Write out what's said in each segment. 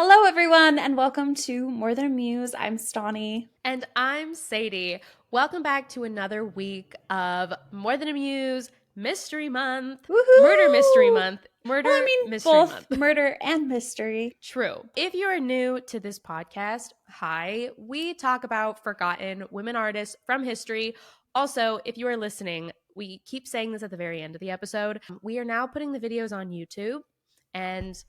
Hello, everyone, and welcome to More Than a Muse. I'm Stani. And I'm Sadie. Welcome back to another week of More Than a Muse Mystery Month. Murder Mystery Woohoo! Month. Well, I Murder mean, Mystery both Month. murder and mystery. True. If you are new to this podcast, hi. We talk about forgotten women artists from history. Also, if you are listening, we keep saying this at the very end of the episode. We are now putting the videos on YouTube, and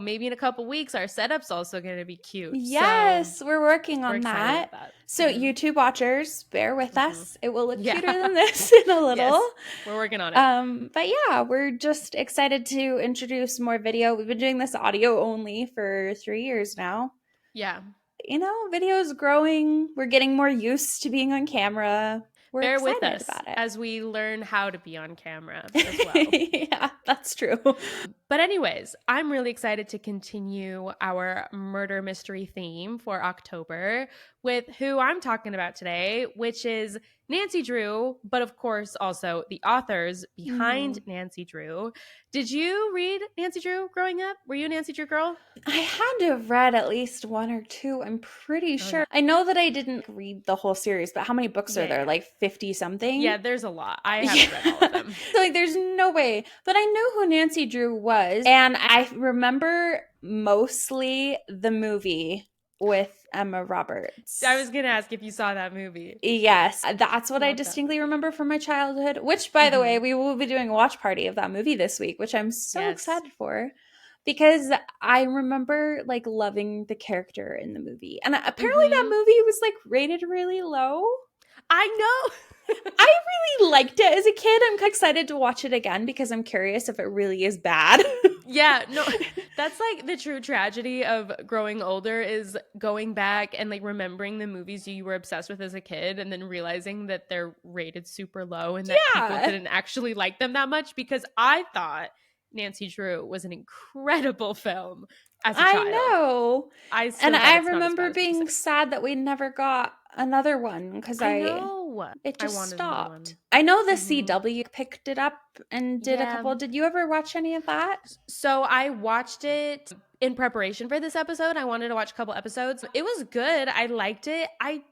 maybe in a couple weeks, our setup's also going to be cute. So Yes, we're working we're on excited that. about that. So, YouTube watchers, bear with us. It will look Yeah. cuter than this in a little. Yes, we're working on it. But yeah, we're just excited to introduce more video. We've been doing this audio only for 3 years now. Yeah. You know, video is growing. We're getting more used to being on camera. We're Bear excited with us about it. as we learn how to be on camera as well. Yeah, that's true. But anyways, I'm really excited to continue our murder mystery theme for October with who I'm talking about today, which is Nancy Drew, but of course also the authors behind Nancy Drew. Did you read Nancy Drew growing up? Were you a Nancy Drew girl? I had to have read at least one or two, I'm pretty sure. I know that I didn't read the whole series, but how many books are there? Like 50 something? Yeah, there's a lot. I haven't read all of them. So like there's no way. But I knew who Nancy Drew was. And I remember mostly the movie with Emma Roberts. I was going to ask if you saw that movie. Yes, that's what I distinctly remember from my childhood, which, by the way, we will be doing a watch party of that movie this week, which I'm so excited for. Because I remember like loving the character in the movie. And apparently that movie was like rated really low. I know. I really liked it as a kid. I'm excited to watch it again because I'm curious if it really is bad. Yeah, no, that's like the true tragedy of growing older is going back and like remembering the movies you were obsessed with as a kid and then realizing that they're rated super low and that people didn't actually like them that much, because I thought Nancy Drew was an incredible film as a child. I know. I remember being sad that we never got another one because it just stopped. I know the CW picked it up and did a couple. Did you ever watch any of that? So I watched it in preparation for this episode. I wanted to watch a couple episodes. It was good. I liked it. I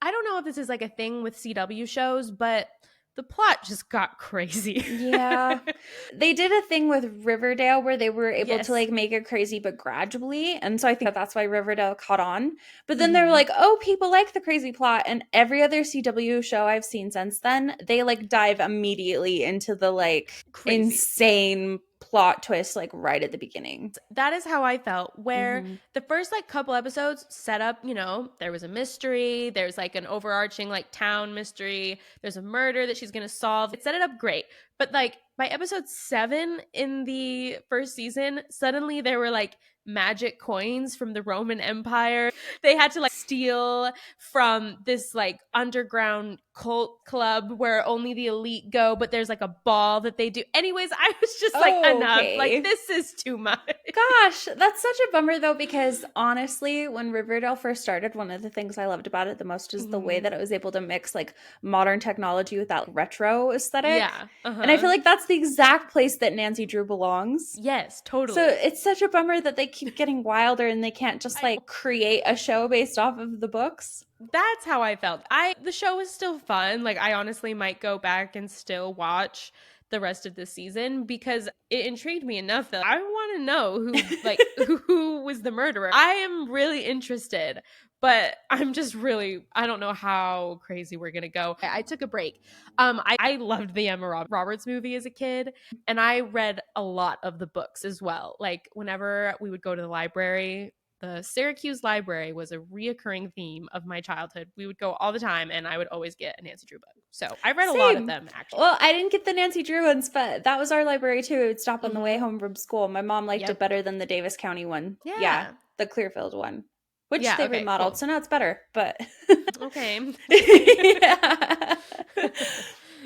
don't know if this is like a thing with CW shows, but the plot just got crazy. Yeah. They did a thing with Riverdale where they were able to like make it crazy but gradually. And so I think that's why Riverdale caught on. But then they're like, oh, people like the crazy plot. And every other CW show I've seen since then, they like dive immediately into the like insane plot twist like right at the beginning. That is how I felt, where the first like couple episodes set up, you know, there was a mystery, there's like an overarching like town mystery, there's a murder that she's gonna solve. It set it up great. But like by episode 7 in the first season, suddenly there were like magic coins from the Roman Empire. They had to like steal from this like underground cult club where only the elite go, but there's like a ball that they do. Anyways, I was just like, enough. Like, this is too much. Gosh, that's such a bummer though, because honestly, when Riverdale first started, one of the things I loved about it the most is the way that it was able to mix like modern technology with that retro aesthetic. Yeah. And I feel like that's the exact place that Nancy Drew belongs. Yes, totally. So it's such a bummer that they keep getting wilder and they can't just like create a show based off of the books. That's how I felt. The show was still fun. Like, I honestly might go back and still watch the rest of the season because it intrigued me enough that I want to know who was the murderer. I am really interested, but I'm just really, I don't know how crazy we're gonna go. I took a break. I loved the Emma Roberts movie as a kid, and I read a lot of the books as well. Like, whenever we would go to the library, the Syracuse Library was a reoccurring theme of my childhood. We would go all the time, and I would always get a Nancy Drew book. So I read a lot of them, actually. Well, I didn't get the Nancy Drew ones, but that was our library, too. It would stop on the way home from school. My mom liked it better than the Davis County one. Yeah, the Clearfield one, which they remodeled, so now it's better, but... Okay.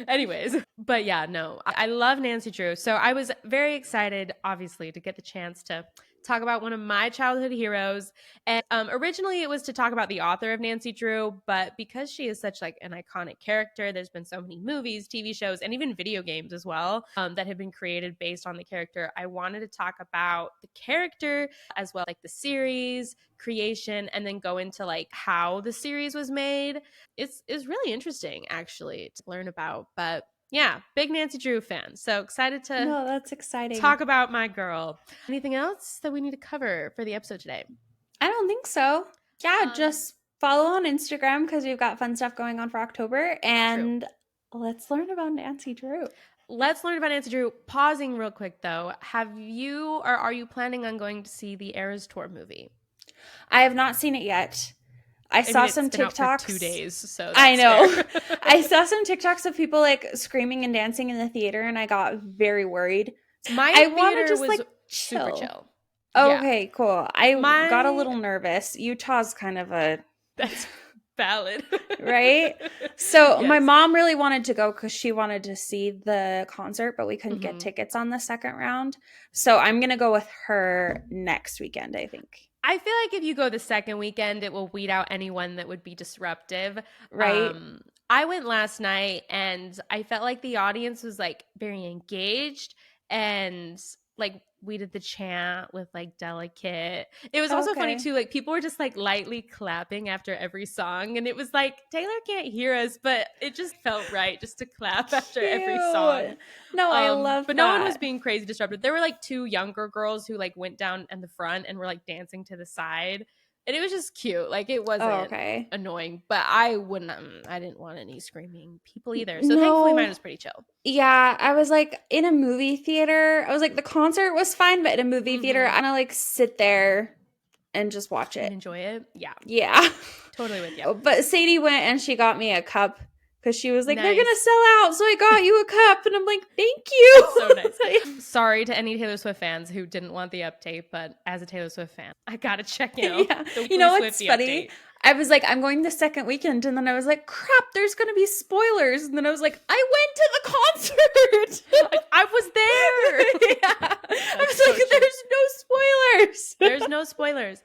Anyways, but yeah, no, I love Nancy Drew. So I was very excited, obviously, to get the chance to talk about one of my childhood heroes. And originally it was to talk about the author of Nancy Drew, but because she is such like an iconic character, there's been so many movies, TV shows, and even video games as well that have been created based on the character. I wanted to talk about the character as well, like the series creation, and then go into like how the series was made. It's really interesting actually to learn about. But yeah, big Nancy Drew fan. So excited to that's exciting. Talk about my girl. Anything else that we need to cover for the episode today? I don't think so. Yeah, just follow on Instagram because we've got fun stuff going on for October. And let's learn about Nancy Drew. Let's learn about Nancy Drew. Pausing real quick though, have you or are you planning on going to see the Eras Tour movie? I have not seen it yet. I saw some TikToks. Out for 2 days, so that's I know. I saw some TikToks of people like screaming and dancing in the theater, and I got very worried. I want to just like chill. Super chill. Okay, cool. I got a little nervous. Utah's kind of a that's valid, right? So my mom really wanted to go because she wanted to see the concert, but we couldn't get tickets on the second round. So I'm gonna go with her next weekend, I think. I feel like if you go the second weekend, it will weed out anyone that would be disruptive. Right. I went last night and I felt like the audience was like very engaged and like we did the chant with like Delicate. It was also funny too. Like people were just like lightly clapping after every song. And it was like, Taylor can't hear us, but it just felt right just to clap after every song. No, I love but that. No one was being crazy disruptive. There were like 2 younger girls who like went down in the front and were like dancing to the side. And it was just cute. Like it wasn't annoying, but I didn't want any screaming people either. So thankfully mine was pretty chill. Yeah, I was like in a movie theater. I was like the concert was fine, but in a movie theater, I'm gonna like sit there and just watch it. And enjoy it. Yeah. Yeah. Totally with you. But Sadie went and she got me a cup because she was like, they're gonna sell out. So I got you a cup. And I'm like, thank you. So nice. Sorry to any Taylor Swift fans who didn't want the update, but as a Taylor Swift fan, I gotta check in. You know what's funny? I was like, I'm going the second weekend, and then I was like, crap, there's gonna be spoilers. And then I was like, I went to the concert. I was there. Yeah. I was like, there's no spoilers. There's no spoilers.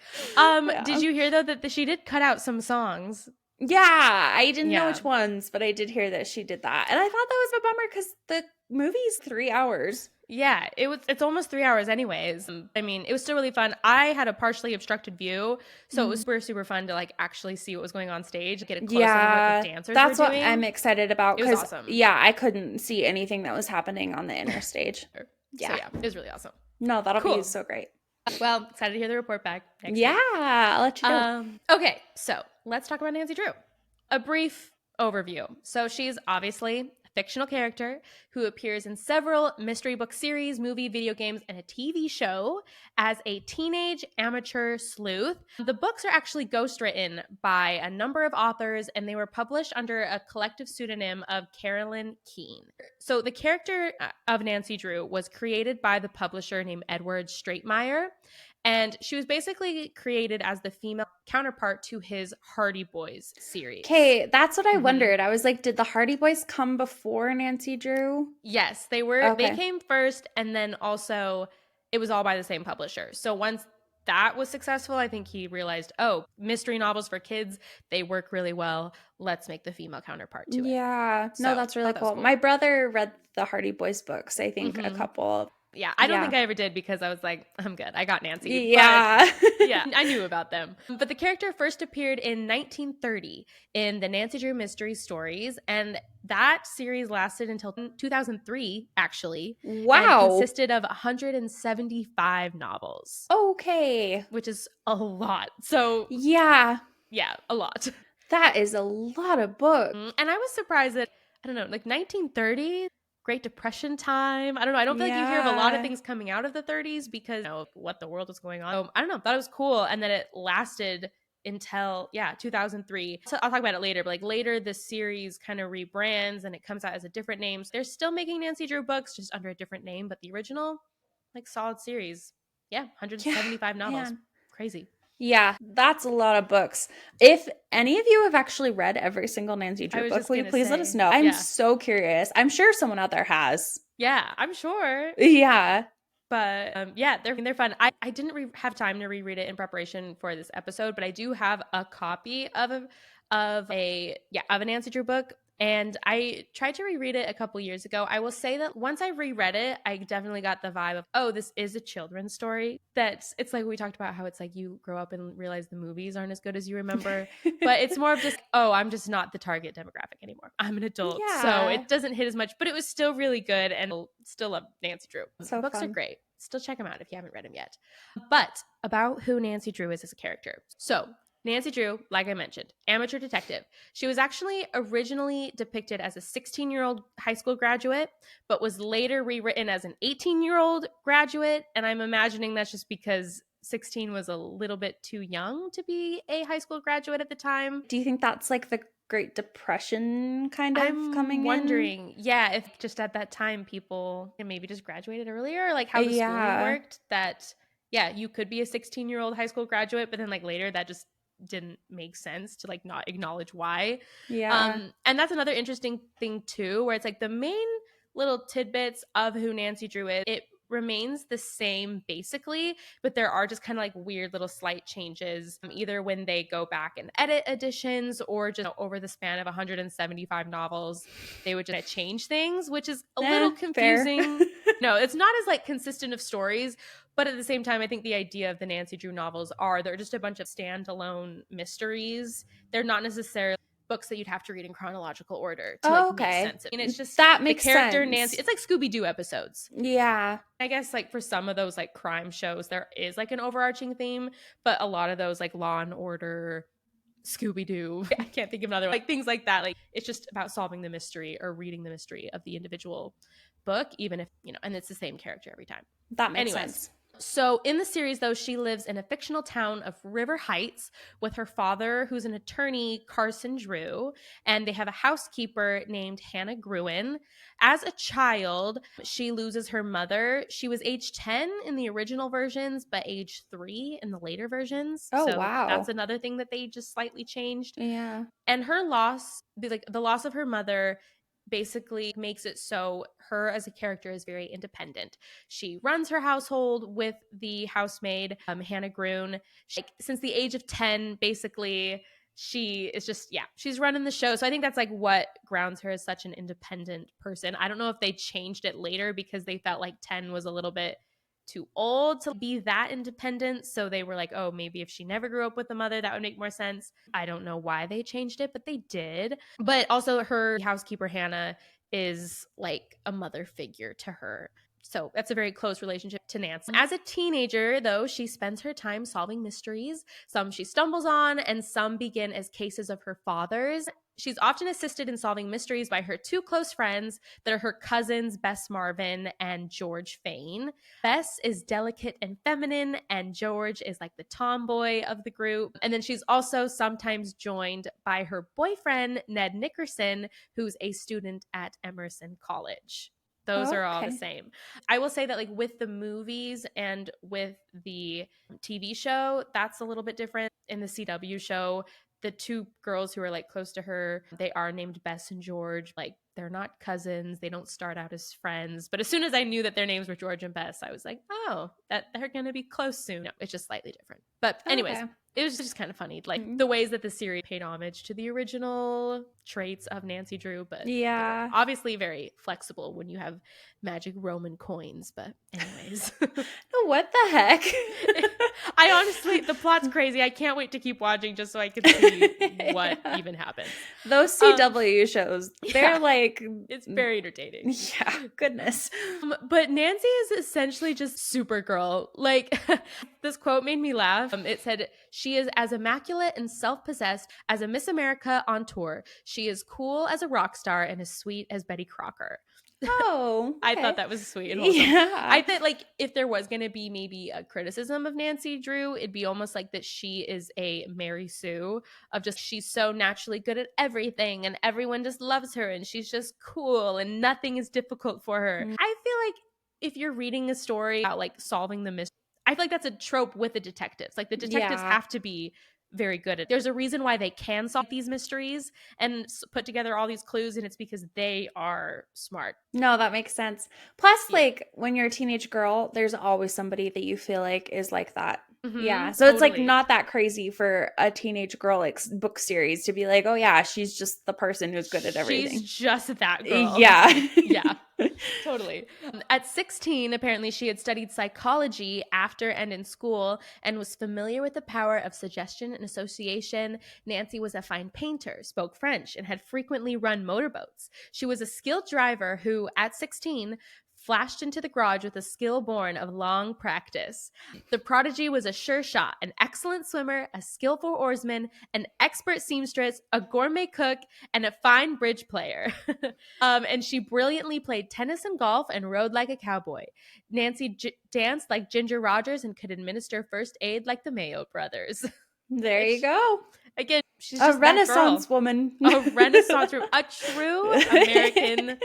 Did you hear though that she did cut out some songs? Yeah, I didn't know which ones, but I did hear that she did that. And I thought that was a bummer because the movie's 3 hours. Yeah, it's almost 3 hours anyways. I mean, it was still really fun. I had a partially obstructed view, so it was super, super fun to like actually see what was going on stage, get a close on what the dancers that's were what doing. I'm excited about. It was awesome. Yeah, I couldn't see anything that was happening on the inner stage. So yeah, it was really awesome. No, that'll be so great. Well, excited to hear the report back next week. I'll let you know. Okay, so let's talk about Nancy Drew. A brief overview. So she's obviously a fictional character who appears in several mystery book series, movie, video games, and a TV show as a teenage amateur sleuth. The books are actually ghostwritten by a number of authors, and they were published under a collective pseudonym of Carolyn Keene. So the character of Nancy Drew was created by the publisher named Edward Stratemeyer, and she was basically created as the female counterpart to his Hardy Boys series. Okay, that's what I wondered. I was like, did the Hardy Boys come before Nancy Drew? Yes, they were. Okay. They came first, and then also it was all by the same publisher. So once that was successful, I think he realized, oh, mystery novels for kids, they work really well. Let's make the female counterpart to it. Yeah. No, that's really cool. My brother read the Hardy Boys books, I think, a couple. Yeah, I don't think I ever did because I was like, I'm good. I got Nancy. Yeah. But, yeah, I knew about them. But the character first appeared in 1930 in the Nancy Drew Mystery Stories. And that series lasted until 2003, actually. Wow. And consisted of 175 novels. Okay. Which is a lot. So. Yeah. Yeah, a lot. That is a lot of books. And I was surprised that, I don't know, like 1930, Great Depression time. I don't know. I don't feel like you hear of a lot of things coming out of the 30s because of what the world was going on. So, I don't know. Thought it was cool. And then it lasted until, 2003. So I'll talk about it later. But like later, the series kind of rebrands and it comes out as a different name. So they're still making Nancy Drew books just under a different name. But the original, like solid series. Yeah, 175 novels. Man. Crazy. Yeah, that's a lot of books. If any of you have actually read every single Nancy Drew book, will you please let us know? I'm so curious. I'm sure someone out there has. Yeah, I'm sure. Yeah. But yeah, they're fun. I didn't have time to reread it in preparation for this episode, but I do have a copy of a Nancy Drew book, and I tried to reread it a couple years ago. I will say that once I reread it, I definitely got the vibe of, oh, this is a children's story. It's like we talked about how it's like you grow up and realize the movies aren't as good as you remember, but it's more of just, oh, I'm just not the target demographic anymore. I'm an adult, so it doesn't hit as much, but it was still really good, and still love Nancy Drew. So the books fun. are great. Still check them out if you haven't read them yet. But about who Nancy Drew is as a character. So Nancy Drew, like I mentioned, amateur detective. She was actually originally depicted as a 16-year-old high school graduate, but was later rewritten as an 18-year-old graduate. And I'm imagining that's just because 16 was a little bit too young to be a high school graduate at the time. Do you think that's like the Great Depression kind of coming in? I'm wondering, yeah, if just at that time people maybe just graduated earlier, like how the schooling worked, that, yeah, you could be a 16-year-old high school graduate, but then like later that just didn't make sense to like not acknowledge why. And that's another interesting thing too, where it's like the main little tidbits of who Nancy Drew is, it remains the same basically, but there are just kind of like weird little slight changes, either when they go back and edit editions, or just over the span of 175 novels they would just change things, which is a little confusing. No, it's not as like consistent of stories, but at the same time, I think the idea of the Nancy Drew novels they're just a bunch of standalone mysteries. They're not necessarily books that you'd have to read in chronological order to make sense of. I mean, it's just that makes the character sense. Nancy. It's like Scooby-Doo episodes. Yeah. I guess like for some of those like crime shows, there is like an overarching theme, but a lot of those like Law and Order, Scooby-Doo, I can't think of another, like things like that. Like it's just about solving the mystery or reading the mystery of the individual book, even if, and it's the same character every time. That makes sense. So in the series, though, she lives in a fictional town of River Heights with her father, who's an attorney, Carson Drew, and they have a housekeeper named Hannah Gruen. As a child, she loses her mother. She was age 10 in the original versions, but age 3 in the later versions. Oh, so wow. That's another thing that they just slightly changed. Yeah. And her loss, the loss of her mother, basically makes it so her as a character is very independent. She runs her household with the housemaid, Hannah Gruen. Since the age of 10, basically, she is just, she's running the show. So I think that's like what grounds her as such an independent person. I don't know if they changed it later because they felt like 10 was a little bit too old to be that independent. So they were like, oh, maybe if she never grew up with a mother, that would make more sense. I don't know why they changed it, but they did. But also her housekeeper, Hannah, is like a mother figure to her. So that's a very close relationship to Nancy. As a teenager, though, she spends her time solving mysteries. Some she stumbles on, and some begin as cases of her father's. She's often assisted in solving mysteries by her two close friends that are her cousins, Bess Marvin and George Fane. Bess is delicate and feminine, and George is like the tomboy of the group. And then she's also sometimes joined by her boyfriend, Ned Nickerson, who's a student at Emerson College. Those are all the same. I will say that like with the movies and with the TV show, that's a little bit different. In the CW show, the two girls who are like close to her, they are named Bess and George. Like they're not cousins. They don't start out as friends. But as soon as I knew that their names were George and Bess, I was like, oh, that they're going to be close soon. No, it's just slightly different. But anyways, it was just kind of funny. Like the ways that the series paid homage to the original traits of Nancy Drew, but obviously very flexible when you have magic Roman coins. But anyways. What the heck? I honestly, the plot's crazy. I can't wait to keep watching just so I can see what even happens. Those CW shows, they're like... It's very entertaining. Yeah, goodness. But Nancy is essentially just Supergirl. Like, this quote made me laugh. It said, she is as immaculate and self-possessed as a Miss America on tour. She is cool as a rock star and as sweet as Betty Crocker. Oh, okay. I thought that was sweet and wholesome. I thought like if there was going to be maybe a criticism of Nancy Drew, it'd be almost like that she is a Mary Sue of just she's so naturally good at everything and everyone just loves her and she's just cool and nothing is difficult for her. I feel like if you're reading a story about like solving the mystery, I feel like that's a trope with the detectives. Like the detectives have to be very good at. There's a reason why they can solve these mysteries and put together all these clues, and it's because they are smart. No, that makes sense. Plus, like when you're a teenage girl, there's always somebody that you feel like is like that. Yeah. So it's like not that crazy for a teenage girl like book series to be like, oh yeah, she's just the person who's good at everything. She's just that girl. Yeah. Yeah. Totally. At 16, apparently she had studied psychology after and in school and was familiar with the power of suggestion and association. Nancy was a fine painter, spoke French, and had frequently run motorboats. She was a skilled driver who, at 16, flashed into the garage with a skill born of long practice. The prodigy was a sure shot, an excellent swimmer, a skillful oarsman, an expert seamstress, a gourmet cook, and a fine bridge player. And she brilliantly played tennis and golf and rode like a cowboy. Nancy danced like Ginger Rogers and could administer first aid like the Mayo brothers. There you go. Again, she's just a Renaissance woman. A Renaissance woman. A true American,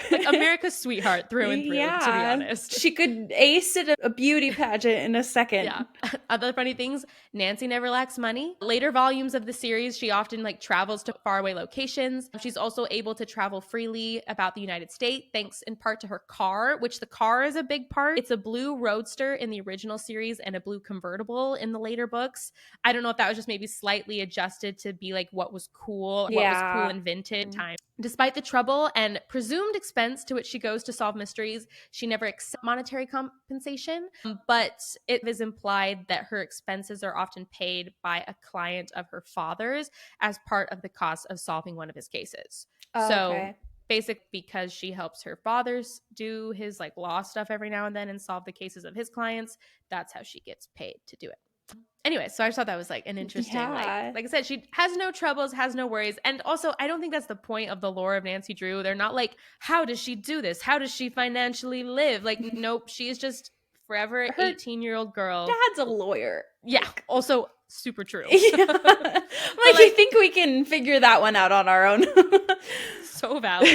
like America's sweetheart through and through, to be honest. She could ace at a beauty pageant in a second. Yeah. Other funny things, Nancy never lacks money. Later volumes of the series, she often like travels to faraway locations. She's also able to travel freely about the United States, thanks in part to her car, which the car is a big part. It's a blue roadster in the original series and a blue convertible in the later books. I don't know if that was just maybe slightly adjusted to be like what was cool, what was cool in vintage time. Despite the trouble and presumed expense to which she goes to solve mysteries, she never accepts monetary compensation, but it is implied that her expenses are often paid by a client of her father's as part of the cost of solving one of his cases. So basically, because she helps her fathers do his like law stuff every now and then and solve the cases of his clients, that's how she gets paid to do it. Anyway, so I just thought that was like an interesting, like I said, she has no troubles, has no worries. And also, I don't think that's the point of the lore of Nancy Drew. They're not like, how does she do this? How does she financially live? Like, nope, she's just forever 18-year-old girl. Dad's a lawyer. Yeah, also super true. Yeah. like, you think we can figure that one out on our own. So valid.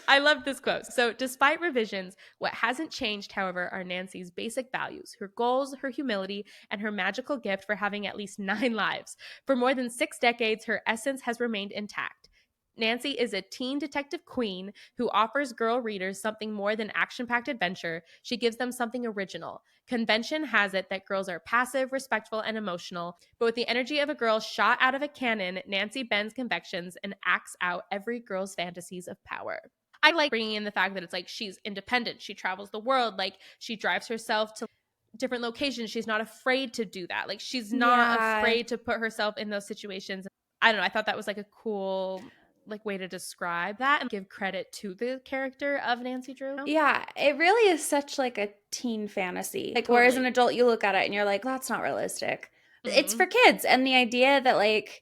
I love this quote. So, despite revisions, what hasn't changed, however, are Nancy's basic values, her goals, her humility, and her magical gift for having at least 9 lives. For more than 6 decades, her essence has remained intact. Nancy is a teen detective queen who offers girl readers something more than action-packed adventure. She gives them something original. Convention has it that girls are passive, respectful, and emotional, but with the energy of a girl shot out of a cannon, Nancy bends convictions and acts out every girl's fantasies of power. I like bringing in the fact that it's like she's independent. She travels the world. Like she drives herself to different locations. She's not afraid to do that. Like she's not afraid to put herself in those situations. I don't know. I thought that was like a cool like way to describe that and give credit to the character of Nancy Drew. Yeah, it really is such like a teen fantasy. Like whereas an adult you look at it and you're like, that's not realistic. It's for kids. And the idea that like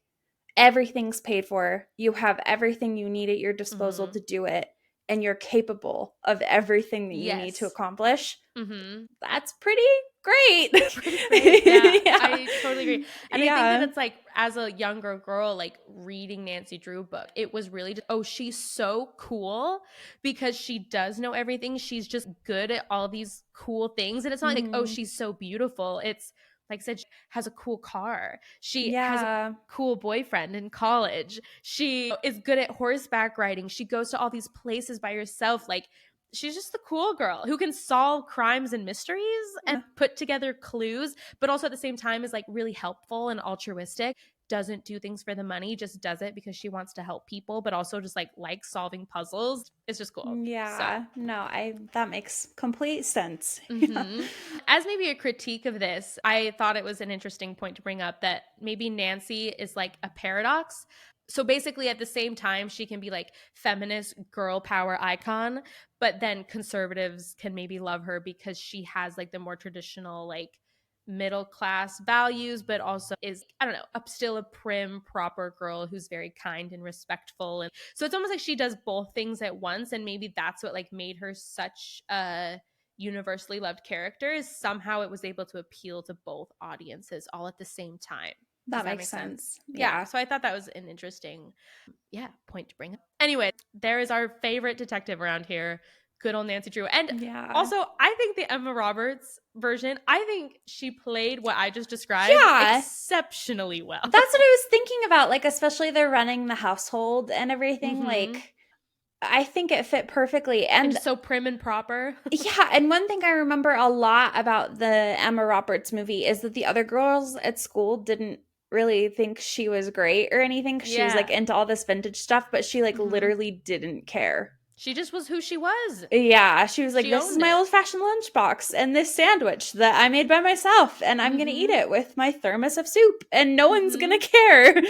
everything's paid for, you have everything you need at your disposal to do it, and you're capable of everything that you need to accomplish. That's pretty great. Yeah, I totally agree. And I think that it's like, as a younger girl, like reading Nancy Drew book, it was really just, oh, she's so cool because she does know everything. She's just good at all these cool things. And it's not like, oh, she's so beautiful. It's like I said, she has a cool car. She has a cool boyfriend in college. She is good at horseback riding. She goes to all these places by herself. Like, she's just the cool girl who can solve crimes and mysteries and put together clues, but also at the same time is like really helpful and altruistic. Doesn't do things for the money, just does it because she wants to help people, but also just like likes solving puzzles. It's just cool. Yeah, so. No, that makes complete sense. As maybe a critique of this, I thought it was an interesting point to bring up that maybe Nancy is like a paradox. So basically at the same time, she can be like feminist girl power icon, but then conservatives can maybe love her because she has like the more traditional like middle class values, but also is, I don't know, still a prim, proper girl who's very kind and respectful. And so it's almost like she does both things at once. And maybe that's what like made her such a universally loved character, is somehow it was able to appeal to both audiences all at the same time. That makes sense. Yeah. So I thought that was an interesting, point to bring up. Anyway, there is our favorite detective around here, good old Nancy Drew. And also, I think the Emma Roberts version, I think she played what I just described exceptionally well. That's what I was thinking about, like, especially they're running the household and everything. Like, I think it fit perfectly. And just so prim and proper. Yeah, and one thing I remember a lot about the Emma Roberts movie is that the other girls at school didn't really think she was great or anything, because she was like into all this vintage stuff, but she like literally didn't care. She just was who she was. Yeah, she was like, this is my old-fashioned lunchbox and this sandwich that I made by myself, and I'm gonna eat it with my thermos of soup, and no one's gonna care.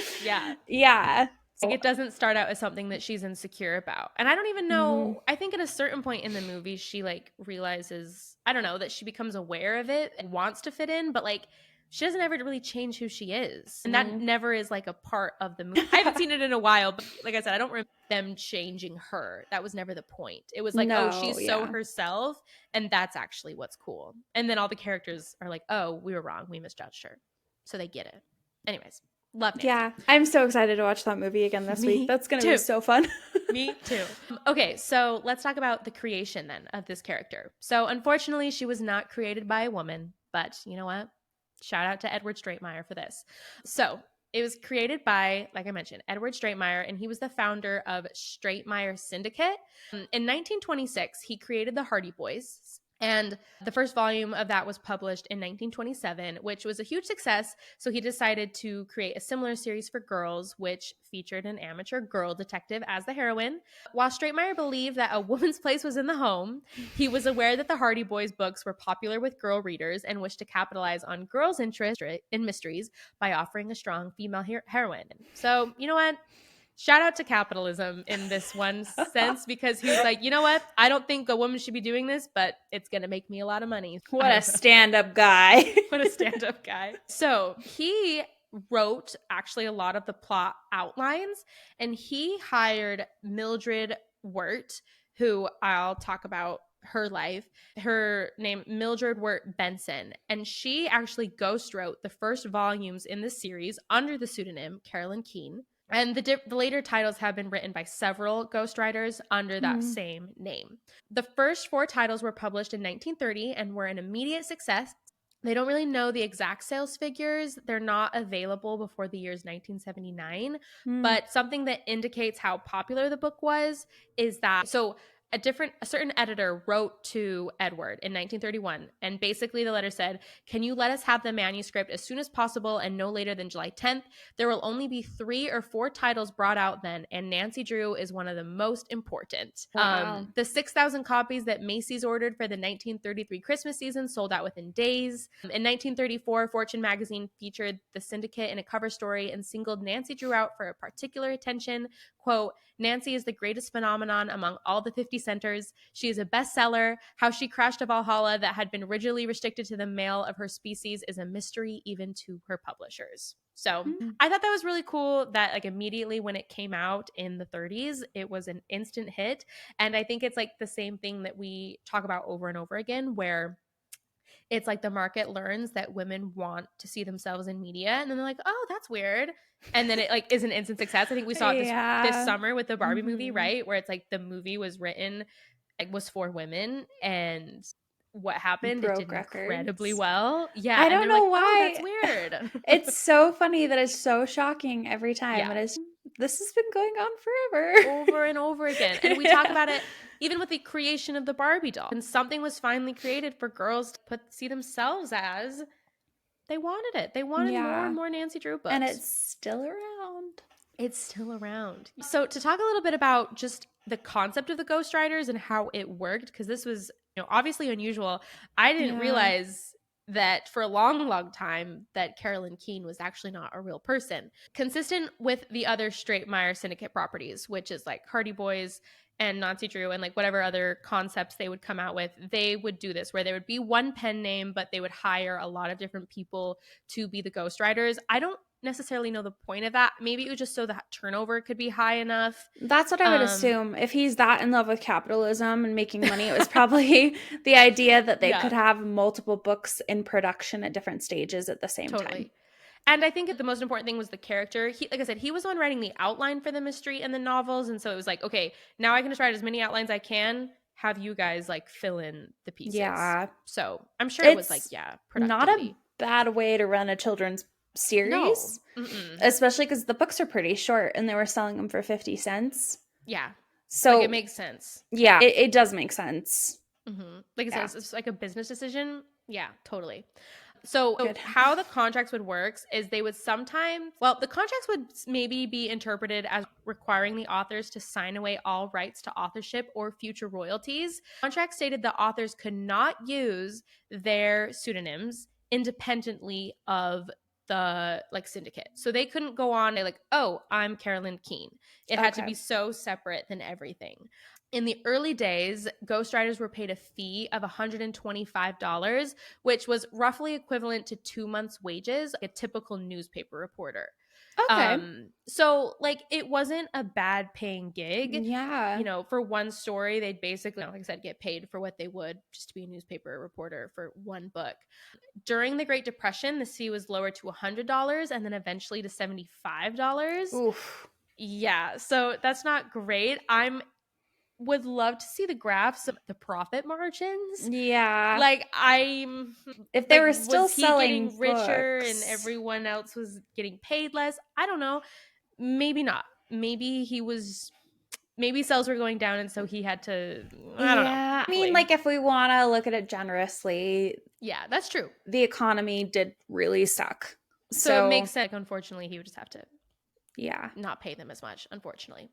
Yeah. Like, it doesn't start out as something that she's insecure about. And I don't even know, I think at a certain point in the movie, she like realizes, I don't know, that she becomes aware of it and wants to fit in, but like she doesn't ever really change who she is. And that never is like a part of the movie. I haven't seen it in a while, but like I said, I don't remember them changing her. That was never the point. It was like, oh, she's so herself, and that's actually what's cool. And then all the characters are like, oh, we were wrong. We misjudged her. So they get it. Anyways. Love Nancy. Yeah, I'm so excited to watch that movie again this week. That's going to be so fun. Me too. Okay, so let's talk about the creation then of this character. So unfortunately, she was not created by a woman, but you know what? Shout out to Edward Stratemeyer for this. So it was created by, like I mentioned, Edward Stratemeyer, and he was the founder of Stratemeyer Syndicate. In 1926, he created the Hardy Boys. And the first volume of that was published in 1927, which was a huge success. So he decided to create a similar series for girls, which featured an amateur girl detective as the heroine. While Stratemeyer believed that a woman's place was in the home, he was aware that the Hardy Boys books were popular with girl readers and wished to capitalize on girls' interest in mysteries by offering a strong female heroine. So, you know what? Shout out to capitalism in this one sense, because he was like, you know what? I don't think a woman should be doing this, but it's going to make me a lot of money. What a stand-up guy. What a stand-up guy. So he wrote actually a lot of the plot outlines, and he hired Mildred Wirt, who I'll talk about her life. Her name, Mildred Wirt Benson, and she actually ghost wrote the first volumes in this series under the pseudonym Carolyn Keene. And the later titles have been written by several ghostwriters under that same name. The first 4 titles were published in 1930 and were an immediate success. They don't really know the exact sales figures. They're not available before the years 1979. But something that indicates how popular the book was is that, so a certain editor wrote to Edward in 1931, and basically the letter said, can you let us have the manuscript as soon as possible and no later than July 10th? There will only be 3 or 4 titles brought out then, and Nancy Drew is one of the most important. Wow. The 6,000 copies that Macy's ordered for the 1933 Christmas season sold out within days. In 1934, Fortune magazine featured the syndicate in a cover story and singled Nancy Drew out for a particular attention. Quote, Nancy is the greatest phenomenon among all the 50 centers. She is a bestseller. How she crashed to Valhalla that had been rigidly restricted to the male of her species is a mystery even to her publishers. So I thought that was really cool that like immediately when it came out in the 30s, it was an instant hit. And I think it's like the same thing that we talk about over and over again, where it's like the market learns that women want to see themselves in media, and then they're like, oh, that's weird. And then it like is an instant success. I think we saw it this summer with the Barbie movie, right? Where it's like the movie was written, like was for women, and what happened? It did incredibly well. Yeah. I don't know like, why. Oh, that's weird. It's so funny that it's so shocking every time. Yeah. And this has been going on forever. Over and over again. And we talk about it even with the creation of the Barbie doll. And something was finally created for girls to see themselves as. They wanted it. They wanted more and more Nancy Drew books. And it's still around. It's still around. So to talk a little bit about just the concept of the ghostwriters and how it worked, because this was, obviously unusual. I didn't realize that for a long, long time that Carolyn Keene was actually not a real person. Consistent with the other Stratemeyer Syndicate properties, which is like Hardy Boys and Nancy Drew and like whatever other concepts they would come out with, they would do this where there would be one pen name, but they would hire a lot of different people to be the ghostwriters. I don't necessarily know the point of that. Maybe it was just so that turnover could be high enough. That's what I would assume. If he's that in love with capitalism and making money, it was probably the idea that they could have multiple books in production at different stages at the same time. And I think the most important thing was the character. Like I said, he was the one writing the outline for the mystery and the novels. And so it was like, okay, now I can just write as many outlines I can. have you guys like fill in the pieces. Yeah. So I'm sure it was like, productivity. Not a bad way to run a children's series. No. Especially because the books are pretty short and they were selling them for 50 cents. Yeah. So like, it makes sense. Yeah, it does make sense. Like I said, it's like a business decision. Yeah, totally. So how the contracts would work is they would sometimes, the contracts would maybe be interpreted as requiring the authors to sign away all rights to authorship or future royalties. Contracts stated the authors could not use their pseudonyms independently of the like syndicate. So they couldn't go on like, oh, I'm Carolyn Keene. It had to be so separate than everything. In the early days, ghostwriters were paid a fee of $125, which was roughly equivalent to 2 months' wages, like a typical newspaper reporter. Okay. So like it wasn't a bad paying gig. Yeah. You know, for one story, they'd basically, like I said, get paid for what they would just to be a newspaper reporter for one book. During the Great Depression, the fee was lowered to $100 and then eventually to $75. Oof. Yeah, so that's not great. Would love to see the graphs of the profit margins. Yeah. Like I'm if they like, were still was he selling getting richer books and everyone else was getting paid less? I don't know. Maybe not. Maybe sales were going down and so he had to, I don't know. I mean, like if we want to look at it generously, yeah, that's true. The economy did really suck. So it makes sense. Unfortunately, he would just have to not pay them as much, unfortunately.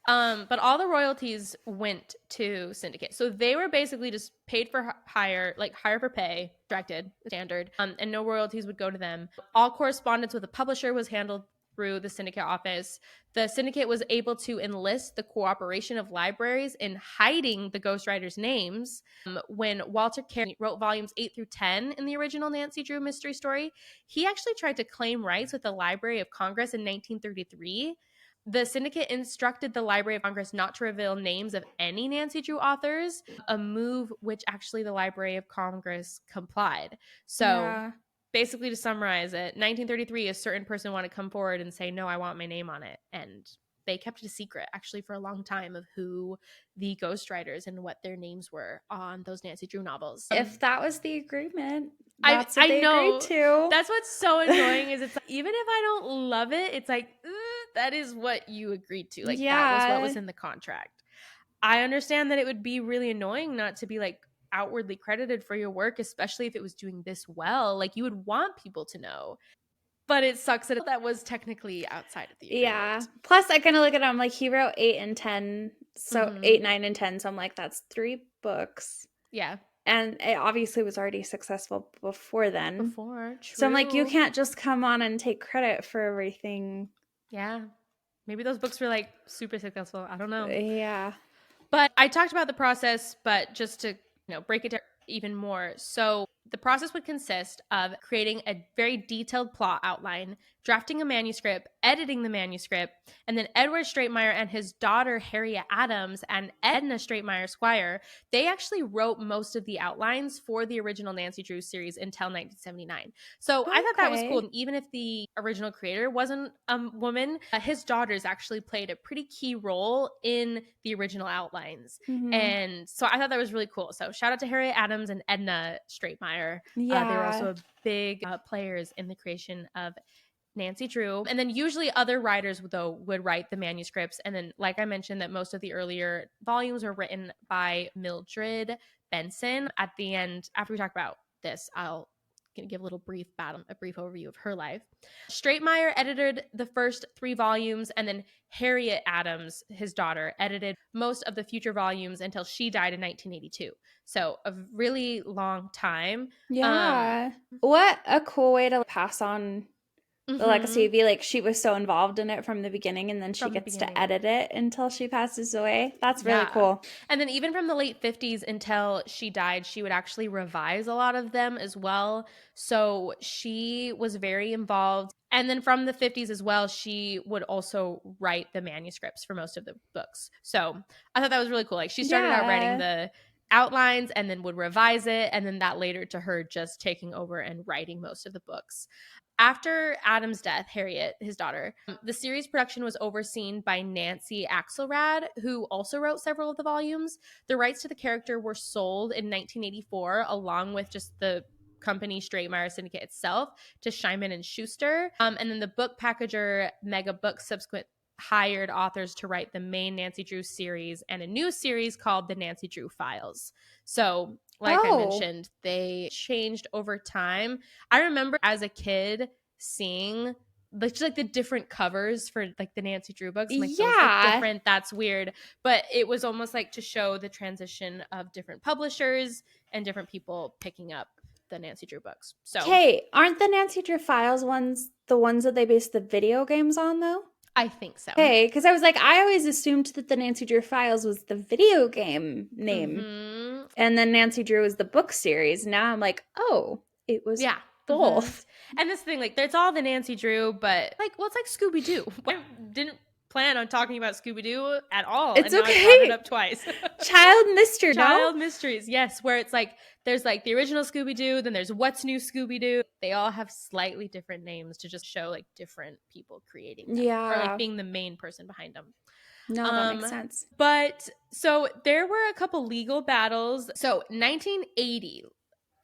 But all the royalties went to Syndicate. So they were basically just paid for hire for pay, directed, standard, and no royalties would go to them. All correspondence with the publisher was handled through the Syndicate office. The Syndicate was able to enlist the cooperation of libraries in hiding the ghostwriters' names. When Walter Carey wrote volumes 8 through 10 in the original Nancy Drew mystery story, he actually tried to claim rights with the Library of Congress in 1933. The Syndicate instructed the Library of Congress not to reveal names of any Nancy Drew authors, a move which actually the Library of Congress complied. So basically, to summarize it, 1933, a certain person wanted to come forward and say, no, I want my name on it. And they kept it a secret actually for a long time of who the ghostwriters and what their names were on those Nancy Drew novels. If that was the agreement, that's what they know. agreed to. That's what's so annoying is it's like, even if I don't love it, it's like, that is what you agreed to. Like that was what was in the contract. I understand that it would be really annoying not to be like outwardly credited for your work, especially if it was doing this well. Like you would want people to know. But it sucks that was technically outside of the agreement. Yeah. Plus, I kind of look at him like he wrote 8 and 10. So 8, 9, and 10. So I'm like, that's 3 books. Yeah. And it obviously was already successful before then. True. So I'm like, you can't just come on and take credit for everything. Yeah. Maybe those books were like super successful. I don't know. Yeah. But I talked about the process, but just to break it down even more. So the process would consist of creating a very detailed plot outline, drafting a manuscript, editing the manuscript, and then Edward Stratemeyer and his daughter Harriet Adams and Edna Stratemeyer Squire, they actually wrote most of the outlines for the original Nancy Drew series until 1979. So I thought that was cool. And even if the original creator wasn't a woman, his daughters actually played a pretty key role in the original outlines. And so I thought that was really cool. So shout out to Harriet Adams and Edna Stratemeyer. They were also big players in the creation of Nancy Drew. And then usually other writers, though, would write the manuscripts. And then, like I mentioned, that most of the earlier volumes were written by Mildred Benson. At the end, after we talk about this, I'll give a brief overview of her life. Stratemeyer edited the first 3 volumes, and then Harriet Adams, his daughter, edited most of the future volumes until she died in 1982. So a really long time. Yeah. What a cool way to pass on the legacy. Be like, she was so involved in it from the beginning, and then she gets to edit it until she passes away. That's really cool. And then even from the late 50s until she died, she would actually revise a lot of them as well. So she was very involved. And then from the 50s as well, she would also write the manuscripts for most of the books. So I thought that was really cool. Like she started out writing outlines and then would revise it, and then that later to her just taking over and writing most of the books. After Adam's death, Harriet, his daughter, the series production was overseen by Nancy Axelrad, who also wrote several of the volumes. The rights to the character were sold in 1984, along with just the company Stratemeyer Syndicate itself, to Simon and Schuster. And then the book packager Mega Books subsequent hired authors to write the main Nancy Drew series and a new series called the Nancy Drew Files. So like I mentioned, they changed over time. I remember as a kid seeing like the different covers for like the Nancy Drew books. Like, those look different. That's weird. But it was almost like to show the transition of different publishers and different people picking up the Nancy Drew books. So, hey, aren't the Nancy Drew Files ones the ones that they based the video games on, though? I think so. Hey, because I was like, I always assumed that the Nancy Drew Files was the video game name, and then Nancy Drew was the book series. Now I'm like, oh, it was both. And this thing, like, there's all the Nancy Drew, but like, well, it's like Scooby Doo. I didn't plan on talking about Scooby Doo at all. It's and okay. Now I brought it up twice. Child mystery. Child mysteries, yes. Where it's like there's like the original Scooby Doo, then there's What's New Scooby Doo. They all have slightly different names to just show like different people creating them, or like being the main person behind them. No, that makes sense. But so there were a couple legal battles. So 1980,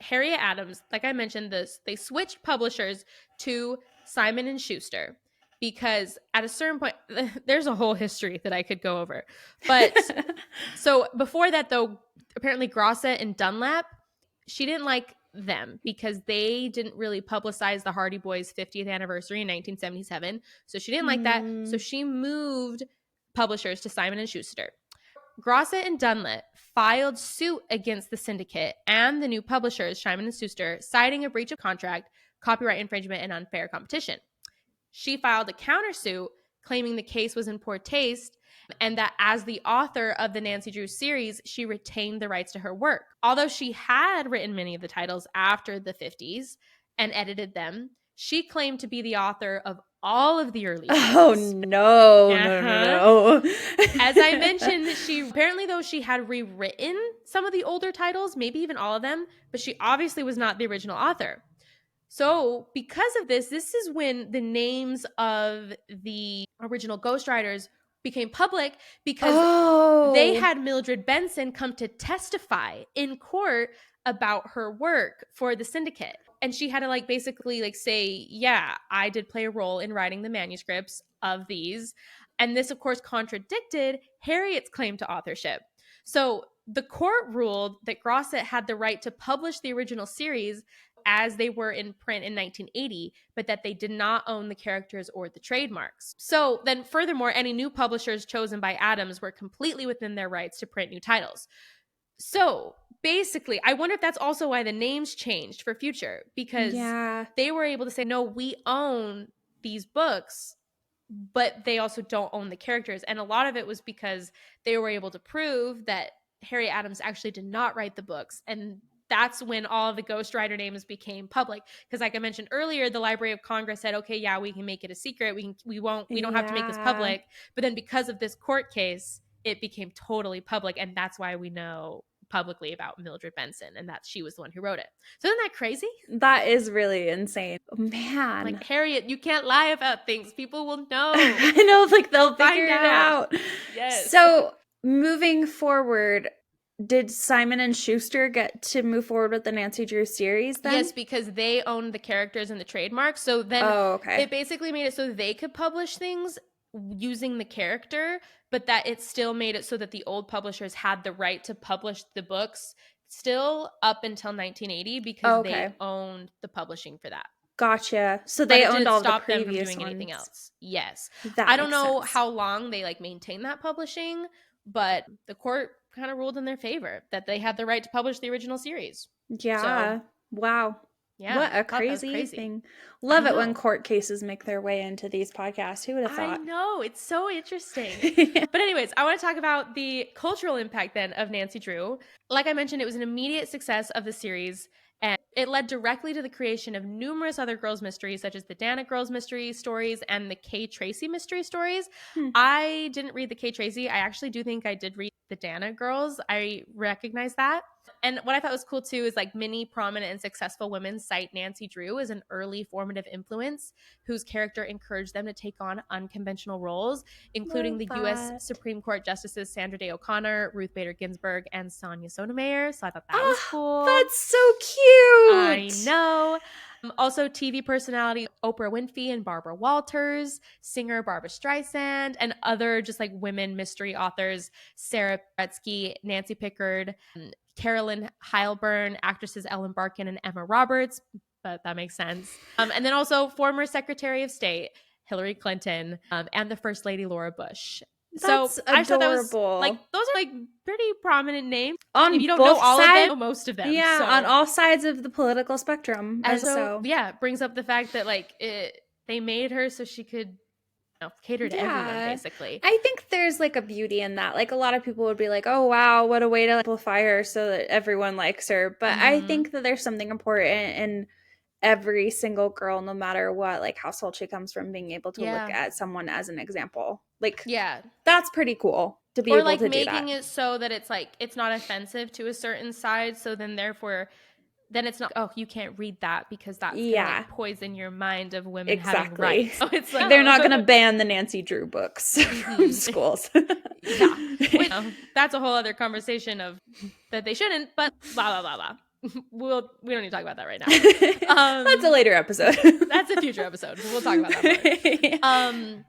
Harriet Adams, like I mentioned, they switched publishers to Simon and Schuster, because at a certain point, there's a whole history that I could go over. But so before that, though, apparently Grosset and Dunlap, she didn't like them because they didn't really publicize the Hardy Boys' 50th anniversary in 1977. So she didn't like that. So she moved publishers to Simon and Schuster. Grosset and Dunlap filed suit against the syndicate and the new publishers, Simon and Schuster, citing a breach of contract, copyright infringement, and unfair competition. She filed a countersuit claiming the case was in poor taste and that as the author of the Nancy Drew series, she retained the rights to her work. Although she had written many of the titles after the 50s and edited them, she claimed to be the author of all of the early titles. Oh, no. As I mentioned, she apparently, though, she had rewritten some of the older titles, maybe even all of them, but she obviously was not the original author. So because of this is when the names of the original ghostwriters became public, because they had Mildred Benson come to testify in court about her work for the syndicate. And she had to like basically like say, yeah, I did play a role in writing the manuscripts of these. And this, of course, contradicted Harriet's claim to authorship. So the court ruled that Grosset had the right to publish the original series as they were in print in 1980, but that they did not own the characters or the trademarks. So then furthermore, any new publishers chosen by Adams were completely within their rights to print new titles. So basically, I wonder if that's also why the names changed for future, because they were able to say, no, we own these books, but they also don't own the characters. And a lot of it was because they were able to prove that Harriet Adams actually did not write the books. And that's when all of the ghostwriter names became public. Because like I mentioned earlier, the Library of Congress said, okay, yeah, we can make it a secret. We don't have to make this public. But then because of this court case, it became totally public. And that's why we know publicly about Mildred Benson and that she was the one who wrote it. So isn't that crazy? That is really insane. Oh, man. Like, Harriet, you can't lie about things. People will know. I know, like they'll figure it out. Yes. So moving forward, did Simon and Schuster get to move forward with the Nancy Drew series then? Yes, because they owned the characters and the trademarks. So then it basically made it so they could publish things using the character, but that it still made it so that the old publishers had the right to publish the books still up until 1980 because they owned the publishing for that. Gotcha. So they owned all the stop them previous from doing ones. Anything else. Yes. That I don't makes know sense. how long they like maintained that publishing, but the court kind of ruled in their favor that they had the right to publish the original series. Yeah. So, wow. Yeah. What a crazy thing. Love it when court cases make their way into these podcasts. Who would have thought? I know. It's so interesting. But anyways, I want to talk about the cultural impact then of Nancy Drew. Like I mentioned, it was an immediate success of the series, and it led directly to the creation of numerous other girls' mysteries, such as the Dana Girls Mystery Stories and the Kay Tracy Mystery Stories. I didn't read the Kay Tracy. I actually do think I did read the Dana girls. I recognize that. And what I thought was cool too is like many prominent and successful women cite Nancy Drew as an early formative influence whose character encouraged them to take on unconventional roles, including the U.S. Supreme Court Justices Sandra Day O'Connor, Ruth Bader Ginsburg, and Sonia Sotomayor. So I thought that was cool. That's so cute. I know. Also, TV personality Oprah Winfrey and Barbara Walters, singer Barbara Streisand, and other just like women mystery authors Sarah Paretsky, Nancy Pickard, Carolyn Heilburn, actresses Ellen Barkin and Emma Roberts, but that makes sense. And then also former Secretary of State Hillary Clinton and the First Lady Laura Bush. That's so adorable. I thought that was like those are like pretty prominent names. On if you don't both know all sides, of them, know most of them. Yeah, so. On all sides of the political spectrum. And so yeah, it brings up the fact that like they made her so she could cater to everyone, basically. I think there's like a beauty in that. Like a lot of people would be like, oh wow, what a way to amplify her so that everyone likes her. But I think that there's something important in every single girl, no matter what like household she comes from, being able to look at someone as an example. Like that's pretty cool to be able to do that. Or like making it so that it's like it's not offensive to a certain side, so then therefore then it's not, oh, you can't read that because that's gonna like poison your mind of women having rights. So it's like, they're not gonna ban the Nancy Drew books from schools. Which, that's a whole other conversation of that they shouldn't, but blah blah blah blah. We don't need to talk about that right now. That's a later episode. That's a future episode. We'll talk about that more.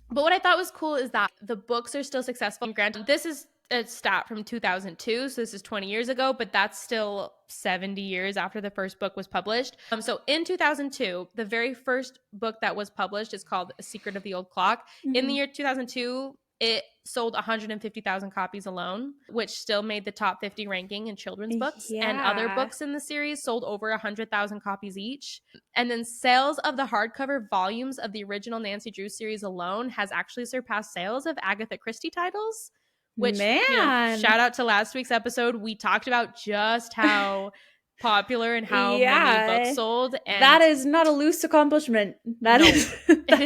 But what I thought was cool is that the books are still successful. And granted, this is a stat from 2002, so this is 20 years ago, but that's still 70 years after the first book was published. So in 2002, the very first book that was published is called A Secret of the Old Clock. In the year 2002, it sold 150,000 copies alone, which still made the top 50 ranking in children's books. And other books in the series sold over 100,000 copies each. And then sales of the hardcover volumes of the original Nancy Drew series alone has actually surpassed sales of Agatha Christie titles. Which, shout out to last week's episode. We talked about just how popular and how many books sold. And that is not a loose accomplishment. That's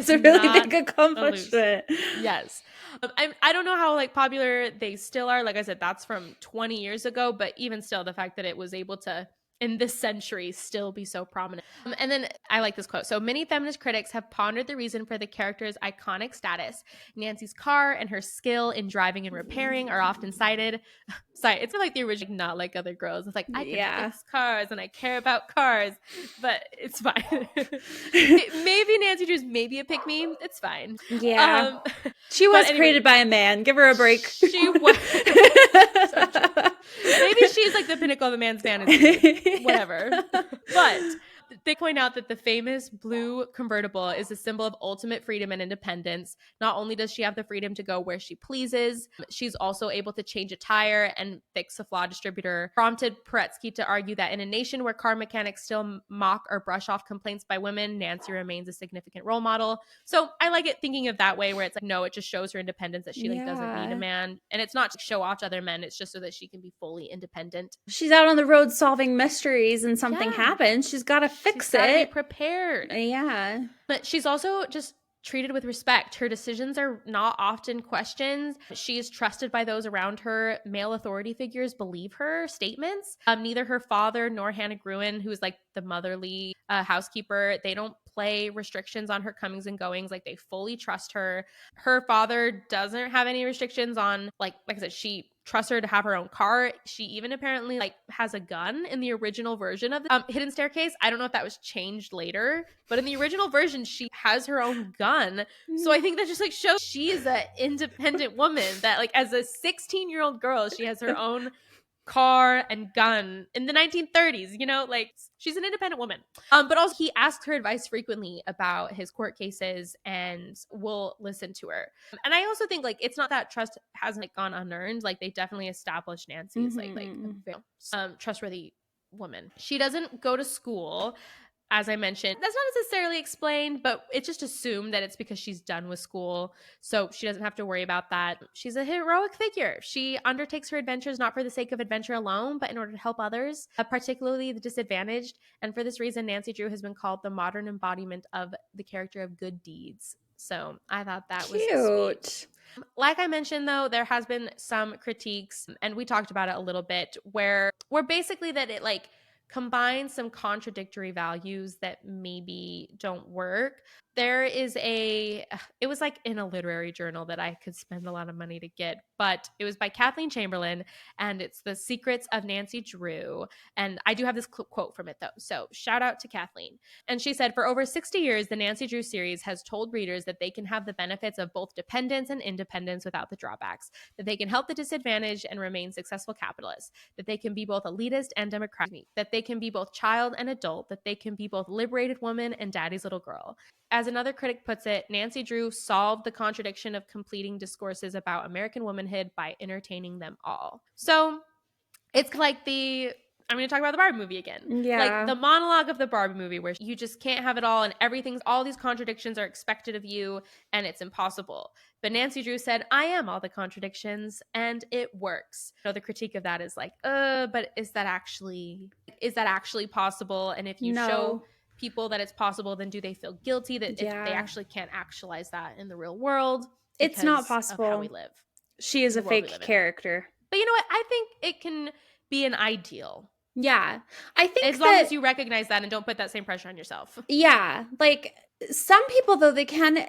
a really big accomplishment. Yes. I don't know how like popular they still are. Like I said, that's from 20 years ago, but even still, the fact that it was able to in this century still be so prominent. And then I like this quote. So many feminist critics have pondered the reason for the character's iconic status. Nancy's car and her skill in driving and repairing are often cited. It's like the original, not like other girls. It's like, I can fix cars and I care about cars, but it's fine. Maybe Nancy Drew's maybe a pick-me. It's fine. Yeah. She was created by a man. Give her a break. She was. Maybe she's like the pinnacle of a man's fantasy. Whatever. But they point out that the famous blue convertible is a symbol of ultimate freedom and independence. Not only does she have the freedom to go where she pleases, she's also able to change a tire and fix a flawed distributor. Prompted Paretsky to argue that in a nation where car mechanics still mock or brush off complaints by women, Nancy remains a significant role model. So I like it thinking of that way, where it's like, no, it just shows her independence, that she like doesn't need a man. And it's not to show off to other men, it's just so that she can be fully independent. She's out on the road solving mysteries and something happens. She's got to fix it. Be prepared. Yeah. But she's also just treated with respect. Her decisions are not often questioned. She is trusted by those around her. Male authority figures believe her statements. Neither her father nor Hannah Gruen, who is like the motherly housekeeper, they don't play restrictions on her comings and goings. Like they fully trust her. Her father doesn't have any restrictions on like I said, she trusts her to have her own car. She even apparently like has a gun in the original version of the Hidden Staircase. I don't know if that was changed later, but in the original version, she has her own gun. So I think that just like shows she's an independent woman, that like as a 16-year-old girl, she has her own car and gun in the 1930s, like she's an independent woman. But also he asks her advice frequently about his court cases and will listen to her. And I also think like it's not that trust hasn't like, gone unearned. Like they definitely established Nancy as like a very trustworthy woman. She doesn't go to school. As I mentioned, that's not necessarily explained, but it's just assumed that it's because she's done with school, so she doesn't have to worry about that. She's a heroic figure. She undertakes her adventures not for the sake of adventure alone, but in order to help others, particularly the disadvantaged. And for this reason, Nancy Drew has been called the modern embodiment of the character of good deeds. So I thought that was cute. sweet. Like I mentioned, though, there has been some critiques, and we talked about it a little bit, where basically that it like combines some contradictory values that maybe don't work. There is it was like in a literary journal that I could spend a lot of money to get, but it was by Kathleen Chamberlain, and it's The Secrets of Nancy Drew. And I do have this quote from it, though. So shout out to Kathleen. And she said, for over 60 years, the Nancy Drew series has told readers that they can have the benefits of both dependence and independence without the drawbacks, that they can help the disadvantaged and remain successful capitalists, that they can be both elitist and democratic, that they can be both child and adult, that they can be both liberated woman and daddy's little girl. As another critic puts it, Nancy Drew solved the contradiction of completing discourses about American womanhood by entertaining them all. So it's like I'm going to talk about the Barbie movie again. Yeah. Like the monologue of the Barbie movie where you just can't have it all and all these contradictions are expected of you and it's impossible. But Nancy Drew said, I am all the contradictions and it works. The critique of that is like, but is that actually possible? And if you show people that it's possible, then do they feel guilty that if they actually can't actualize that in the real world? It's not possible. Of how we live. She is a fake character. But you know what? I think it can be an ideal. Yeah. I think as long as you recognize that and don't put that same pressure on yourself. Yeah. Like some people, though, they can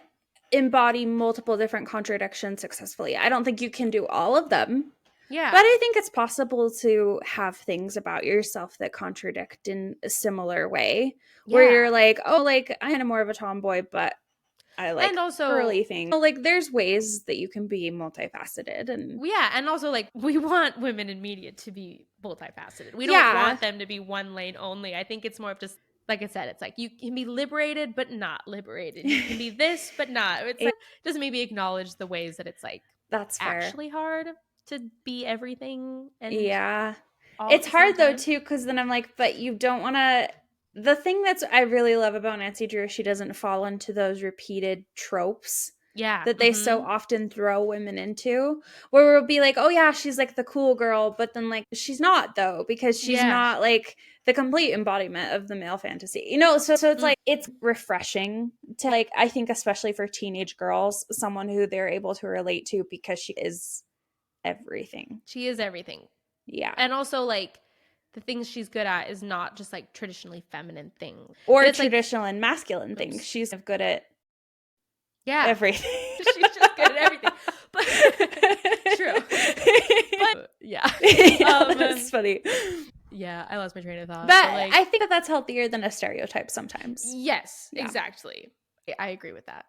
embody multiple different contradictions successfully. I don't think you can do all of them. Yeah. But I think it's possible to have things about yourself that contradict in a similar way. Yeah. Where you're like, oh, like I'm more of a tomboy, but I like girly things. So, like there's ways that you can be multifaceted. And yeah. And also like we want women in media to be multifaceted. We don't want them to be one lane only. I think it's more of just, like I said, it's like you can be liberated, but not liberated. You can be this, but not. It's like, just maybe acknowledge the ways that it's like, that's fair. Actually hard to be everything. And it's hard though too, because then I'm like, but you don't want to. The thing I really love about Nancy Drew, she doesn't fall into those repeated tropes. Yeah. That they so often throw women into, where we'll be like, oh yeah, she's like the cool girl, but then like she's not though, because she's not like the complete embodiment of the male fantasy, so it's like it's refreshing to like, I think especially for teenage girls, someone who they're able to relate to because she is everything. She is everything. Yeah. And also like the things she's good at is not just like traditionally feminine things or traditional and masculine things. She's good at everything. She's just good at everything. But true. But yeah. That's funny. Yeah, I lost my train of thought. But like, I think that's healthier than a stereotype sometimes. Yes, exactly. I agree with that.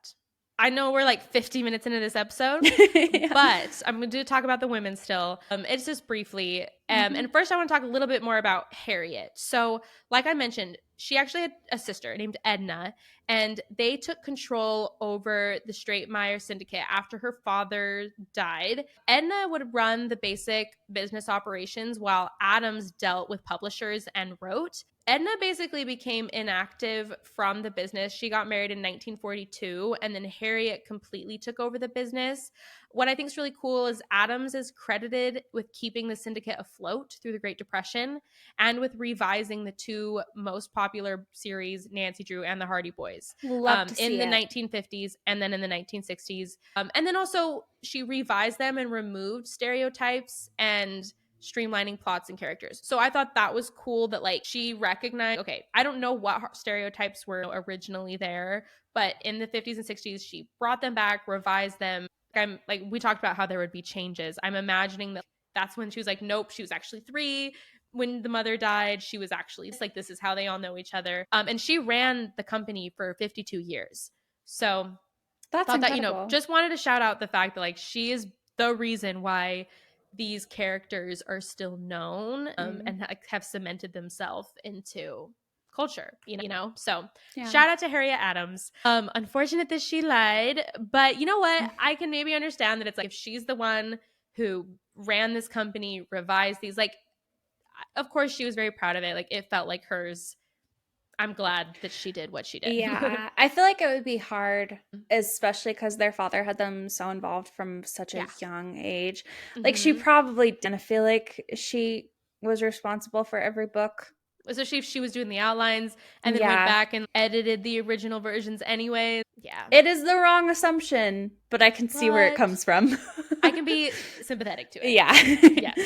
I know we're like 50 minutes into this episode, but I'm going to talk about the women still. It's just briefly. And first I want to talk a little bit more about Harriet. So like I mentioned, she actually had a sister named Edna, and they took control over the Stratemeyer syndicate after her father died. Edna would run the basic business operations while Adams dealt with publishers and wrote. Edna basically became inactive from the business. She got married in 1942, and then Harriet completely took over the business. What I think is really cool is Adams is credited with keeping the syndicate afloat through the Great Depression and with revising the two most popular series, Nancy Drew and the Hardy Boys, in the 1950s and then in the 1960s. And then also she revised them and removed stereotypes and streamlining plots and characters. So I thought that was cool that like she recognized, okay, I don't know what stereotypes were originally there, but in the 50s and 60s, she brought them back, revised them. I'm like, we talked about how there would be changes. I'm imagining that that's when she was like, nope, she was actually 3. When the mother died, she was actually like, this is how they all know each other. And she ran the company for 52 years. So that's incredible. That, just wanted to shout out the fact that like she is the reason why these characters are still known and have cemented themselves into culture, so shout out to Harriet Adams. Unfortunate that she lied, but you know what, I can maybe understand that it's like if she's the one who ran this company, revised these, like of course she was very proud of it, like it felt like hers. I'm glad that she did what she did. Yeah, I feel like it would be hard, especially because their father had them so involved from such a young age. Like she probably didn't feel like she was responsible for every book Especially if she was doing the outlines and then went back and edited the original versions anyway. Yeah. It is the wrong assumption, but I can see where it comes from. I can be sympathetic to it. Yeah. Yes.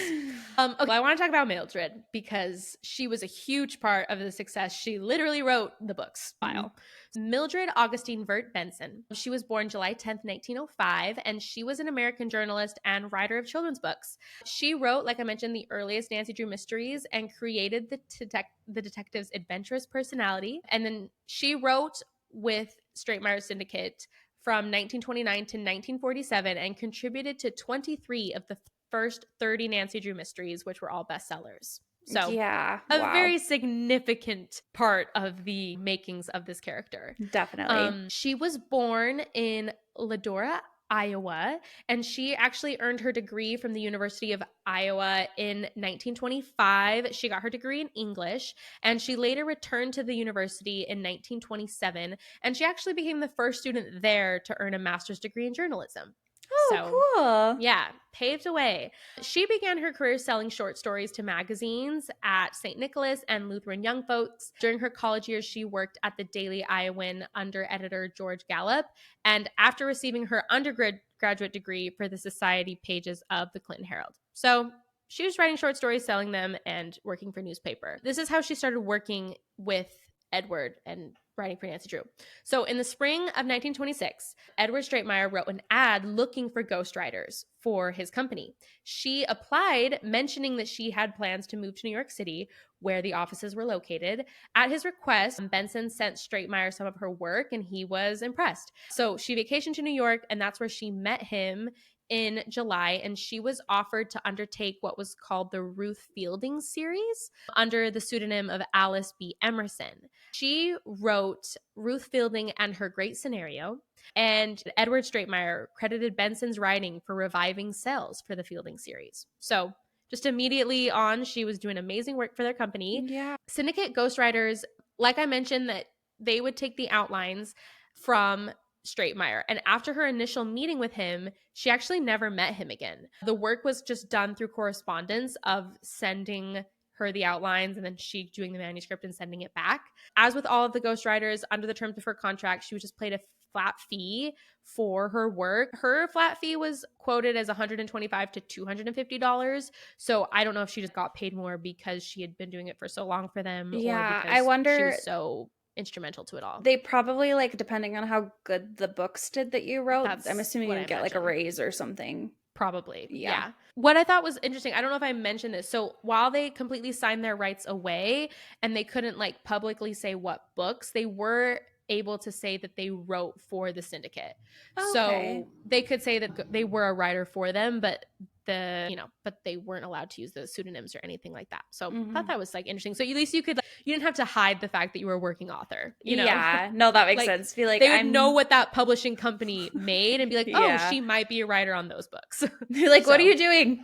Okay, I want to talk about Mildred because she was a huge part of the success. She literally wrote the books file. Mildred Augustine Vert Benson. She was born July 10th, 1905, and she was an American journalist and writer of children's books. She wrote, like I mentioned, the earliest Nancy Drew mysteries and created the detective's adventurous personality. And then she wrote with Straightmire Syndicate from 1929 to 1947 and contributed to 23 of the first 30 Nancy Drew mysteries, which were all bestsellers. So yeah, a very significant part of the makings of this character. Definitely. She was born in Ladora, Iowa, and she actually earned her degree from the University of Iowa in 1925. She got her degree in English, and she later returned to the university in 1927, and she actually became the first student there to earn a master's degree in journalism. Oh, cool. Yeah, paved a way. She began her career selling short stories to magazines at St. Nicholas and Lutheran Young Folks. During her college years, she worked at the Daily Iowan under editor George Gallup. And after receiving her undergraduate degree for the Society pages of the Clinton Herald. So she was writing short stories, selling them, and working for newspaper. This is how she started working with Edward and writing for Nancy Drew. So in the spring of 1926, Edward Straightmire wrote an ad looking for ghostwriters for his company. She applied, mentioning that she had plans to move to New York City, where the offices were located. At his request, Benson sent Straightmire some of her work, and he was impressed. So she vacationed to New York, and that's where she met him in July, and she was offered to undertake what was called the Ruth Fielding series under the pseudonym of Alice B. Emerson. She wrote Ruth Fielding and Her Great Scenario, and Edward Straightmire credited Benson's writing for reviving sales for the Fielding series. So just immediately on, she was doing amazing work for their company. Yeah. Syndicate ghostwriters, like I mentioned, that they would take the outlines from Straightmire. And after her initial meeting with him, she actually never met him again. The work was just done through correspondence of sending her the outlines and then she doing the manuscript and sending it back. As with all of the ghostwriters, under the terms of her contract, she was just paid a flat fee for her work. Her flat fee was quoted as $125 to $250. So I don't know if she just got paid more because she had been doing it for so long for them. Yeah, or because I wonder. She was so instrumental to it all. They probably, like, depending on how good the books did that you wrote, I'm assuming you get like a raise or something. Probably. Yeah. What I thought was interesting, I don't know if I mentioned this. So while they completely signed their rights away and they couldn't like publicly say what books, they were able to say that they wrote for the syndicate. Okay. So they could say that they were a writer for them, but but they weren't allowed to use the pseudonyms or anything like that. So I thought that was like interesting. So at least you could, you didn't have to hide the fact that you were a working author, you know? Yeah, no, that makes sense. Be like, they would know what that publishing company made and be like, oh, she might be a writer on those books. You're like, what are you doing?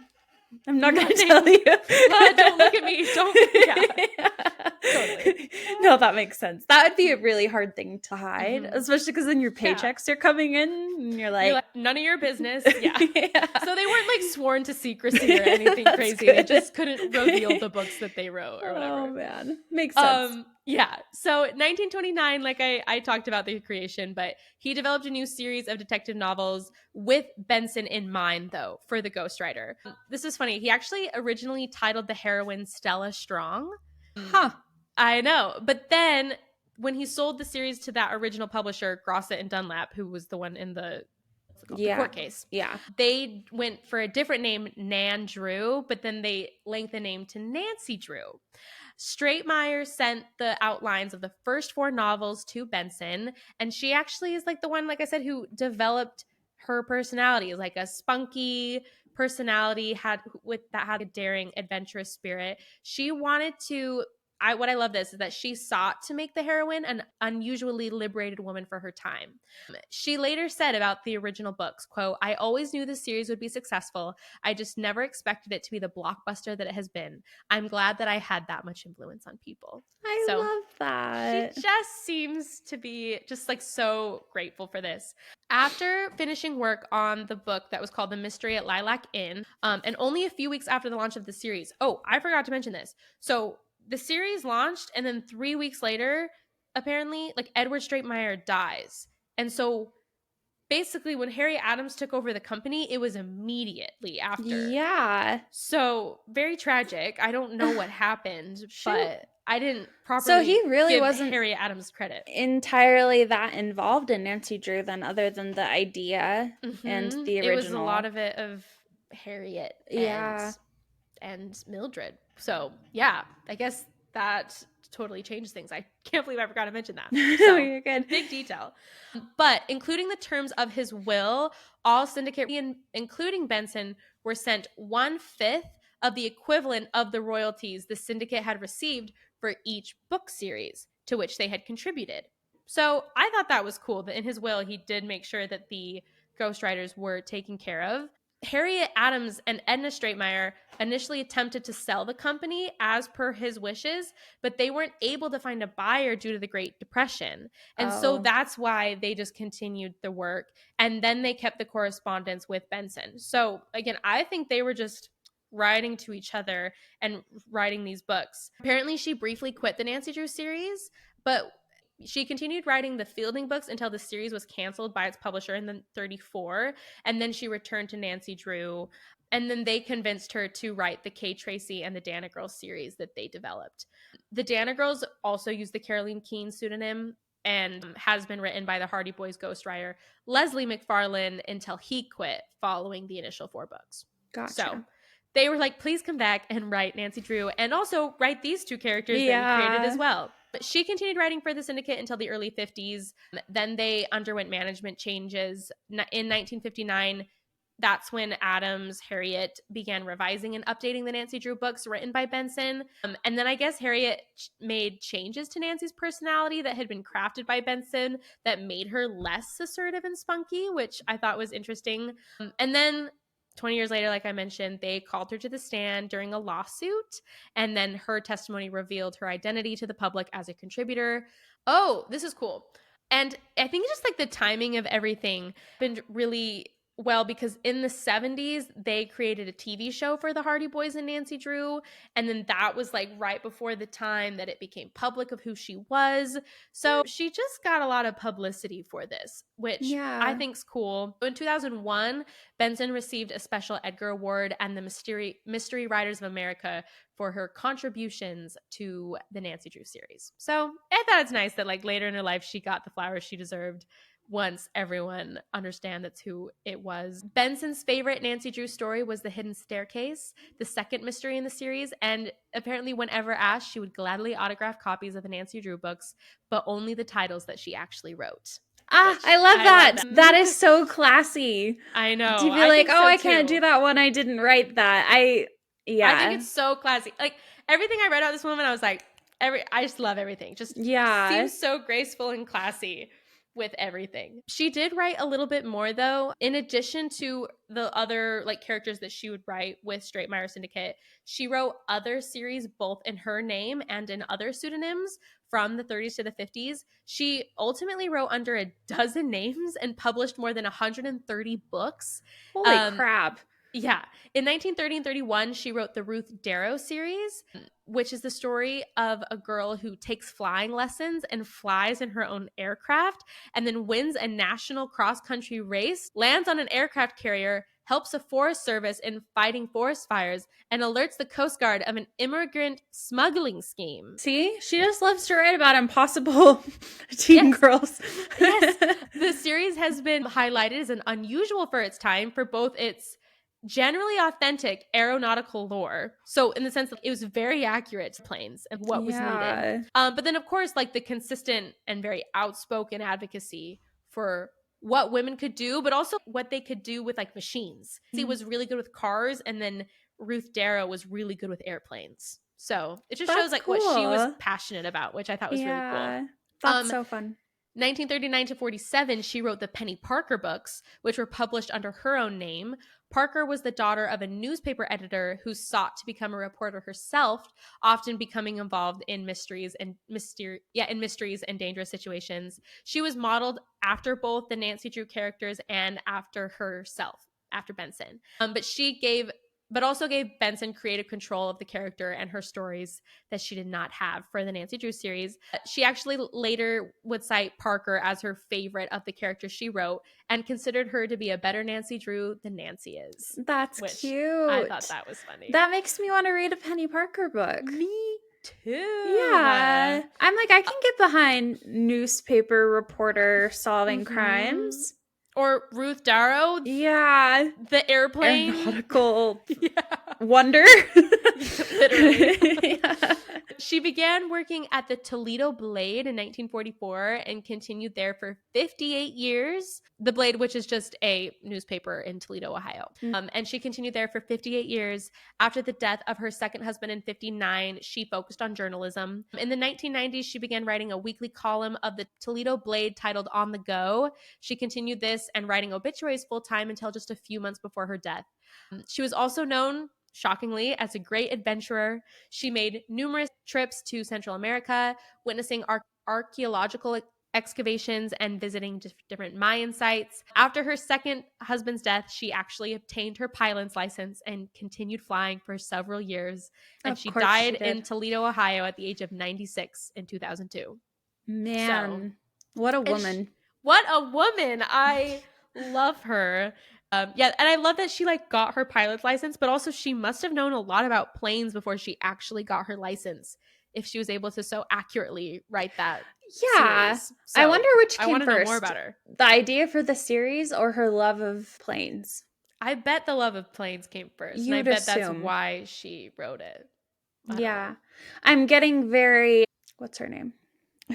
I'm not going to tell you. Don't look at me. Don't. Yeah. Totally. No, that makes sense. That would be a really hard thing to hide, especially because then your paychecks are coming in and you're like, none of your business. Yeah. So they weren't like sworn to secrecy or anything crazy. Good. They just couldn't reveal the books that they wrote or whatever. Oh man. Makes sense. Yeah. So 1929, like I talked about the creation, but he developed a new series of detective novels with Benson in mind, though, for the ghostwriter. This is funny. He actually originally titled the heroine Stella Strong. Huh. I know. But then when he sold the series to that original publisher, Grosset and Dunlap, who was the one in the court case. Yeah. They went for a different name, Nan Drew, but then they linked the name to Nancy Drew. Straightmire sent the outlines of the first 4 novels to Benson, and she actually is like the one, like I said, who developed her personality, like a spunky personality had a daring, adventurous spirit. She wanted to what I love this is that she sought to make the heroine an unusually liberated woman for her time. She later said about the original books, quote, "I always knew this series would be successful. I just never expected it to be the blockbuster that it has been. I'm glad that I had that much influence on people." I love that. She just seems to be just like so grateful for this. After finishing work on the book that was called The Mystery at Lilac Inn, and only a few weeks after the launch of the series. Oh, I forgot to mention this. So the series launched, and then 3 weeks later, apparently, like, Edward Stratemeyer dies. And so basically when Harry Adams took over the company, it was immediately after. Yeah. So very tragic. I don't know what happened, but I didn't properly so he really give wasn't Harry Adams credit. Entirely that involved in Nancy Drew then, other than the idea and the original. It was a lot of it of Harriet and Mildred. So yeah, I guess that totally changed things. I can't believe I forgot to mention that. So you're good. Big detail. But including the terms of his will, all syndicate, including Benson, were sent 1/5 of the equivalent of the royalties the syndicate had received for each book series to which they had contributed. So I thought that was cool that in his will he did make sure that the ghostwriters were taken care of. Harriet Adams and Edna Stratemeyer initially attempted to sell the company as per his wishes, but they weren't able to find a buyer due to the Great Depression. And so that's why they just continued the work. And then they kept the correspondence with Benson. So again, I think they were just writing to each other and writing these books. Apparently, she briefly quit the Nancy Drew series, but she continued writing the Fielding books until the series was canceled by its publisher in 1934, and then she returned to Nancy Drew, and then they convinced her to write the Kay Tracy and the Dana Girls series that they developed. The Dana Girls also used the Carolyn Keene pseudonym and has been written by the Hardy Boys ghostwriter Leslie McFarlane until he quit following the initial 4 books. Gotcha. So they were like, please come back and write Nancy Drew and also write these 2 characters that we created as well. But she continued writing for the syndicate until the early 50s. Then they underwent management changes. In 1959, that's when Adams, Harriet began revising and updating the Nancy Drew books written by Benson. And then I guess Harriet made changes to Nancy's personality that had been crafted by Benson that made her less assertive and spunky, which I thought was interesting. And then 20 years later, like I mentioned, they called her to the stand during a lawsuit, and then her testimony revealed her identity to the public as a contributor. Oh, this is cool. And I think just like the timing of everything been really well, because in the 70s, they created a TV show for the Hardy Boys and Nancy Drew. And then that was like right before the time that it became public of who she was. So she just got a lot of publicity for this, which I think's cool. In 2001, Benson received a special Edgar Award and the Mystery Writers of America for her contributions to the Nancy Drew series. So I thought it's nice that like later in her life, she got the flowers she deserved once everyone understand that's who it was. Benson's favorite Nancy Drew story was The Hidden Staircase, the second mystery in the series, and apparently whenever asked, she would gladly autograph copies of the Nancy Drew books, but only the titles that she actually wrote. I love that. That is so classy. I know. To be like, I can't do that one. I didn't write that. I think it's so classy. Like everything I read about this woman, I was like, I just love everything. Just seems so graceful and classy with everything. She did write a little bit more though. In addition to the other like characters that she would write with Stratemeyer Syndicate, she wrote other series both in her name and in other pseudonyms from the 30s to the 50s. She ultimately wrote under a dozen names and published more than 130 books. Holy crap. Yeah. In 1930 and 31, she wrote the Ruth Darrow series, which is the story of a girl who takes flying lessons and flies in her own aircraft and then wins a national cross-country race, lands on an aircraft carrier, helps the Forest Service in fighting forest fires, and alerts the Coast Guard of an immigrant smuggling scheme. See? She just loves to write about impossible teen girls. Yes. The series has been highlighted as an unusual for its time for both its generally authentic aeronautical lore. So in the sense that it was very accurate to planes and what was needed. But then of course, like the consistent and very outspoken advocacy for what women could do, but also what they could do with like machines. He was really good with cars, and then Ruth Darrow was really good with airplanes. So it just shows like what she was passionate about, which I thought was really cool. That's so fun. 1939 to 47, she wrote the Penny Parker books, which were published under her own name. Parker was the daughter of a newspaper editor who sought to become a reporter herself, often becoming involved in mysteries and dangerous situations. She was modeled after both the Nancy Drew characters and after herself, after Benson. But she gave but also gave Benson creative control of the character and her stories that she did not have for the Nancy Drew series. She actually later would cite Parker as her favorite of the characters she wrote and considered her to be a better Nancy Drew than Nancy is. That's cute. I thought that was funny. That makes me want to read a Penny Parker book. Me too. Yeah. I'm like, I can get behind newspaper reporter solving crimes. Or Ruth Darrow. Yeah. The airplane. Aeronautical wonder. Literally. Yeah. She began working at the Toledo Blade in 1944 and continued there for 58 years. The Blade, which is just a newspaper in Toledo, Ohio. And she continued there for 58 years. After the death of her second husband in 59, she focused on journalism. In the 1990s, she began writing a weekly column of the Toledo Blade titled On the Go. She continued this and writing obituaries full-time until just a few months before her death. She was also known, shockingly, as a great adventurer. She made numerous trips to Central America, witnessing archaeological excavations and visiting different Mayan sites. After her second husband's death, she actually obtained her pilot's license and continued flying for several years. And she died in Toledo, Ohio at the age of 96 in 2002. Man, what a woman. What a woman. I love her. Yeah, and I love that she like got her pilot's license, but also she must have known a lot about planes before she actually got her license, if she was able to so accurately write that. Yeah. So, I wonder which came first. I want to know more about her. The idea for the series or her love of planes? I bet the love of planes came first. You'd and I bet assume. That's why she wrote it. Yeah. I'm getting very, what's her name?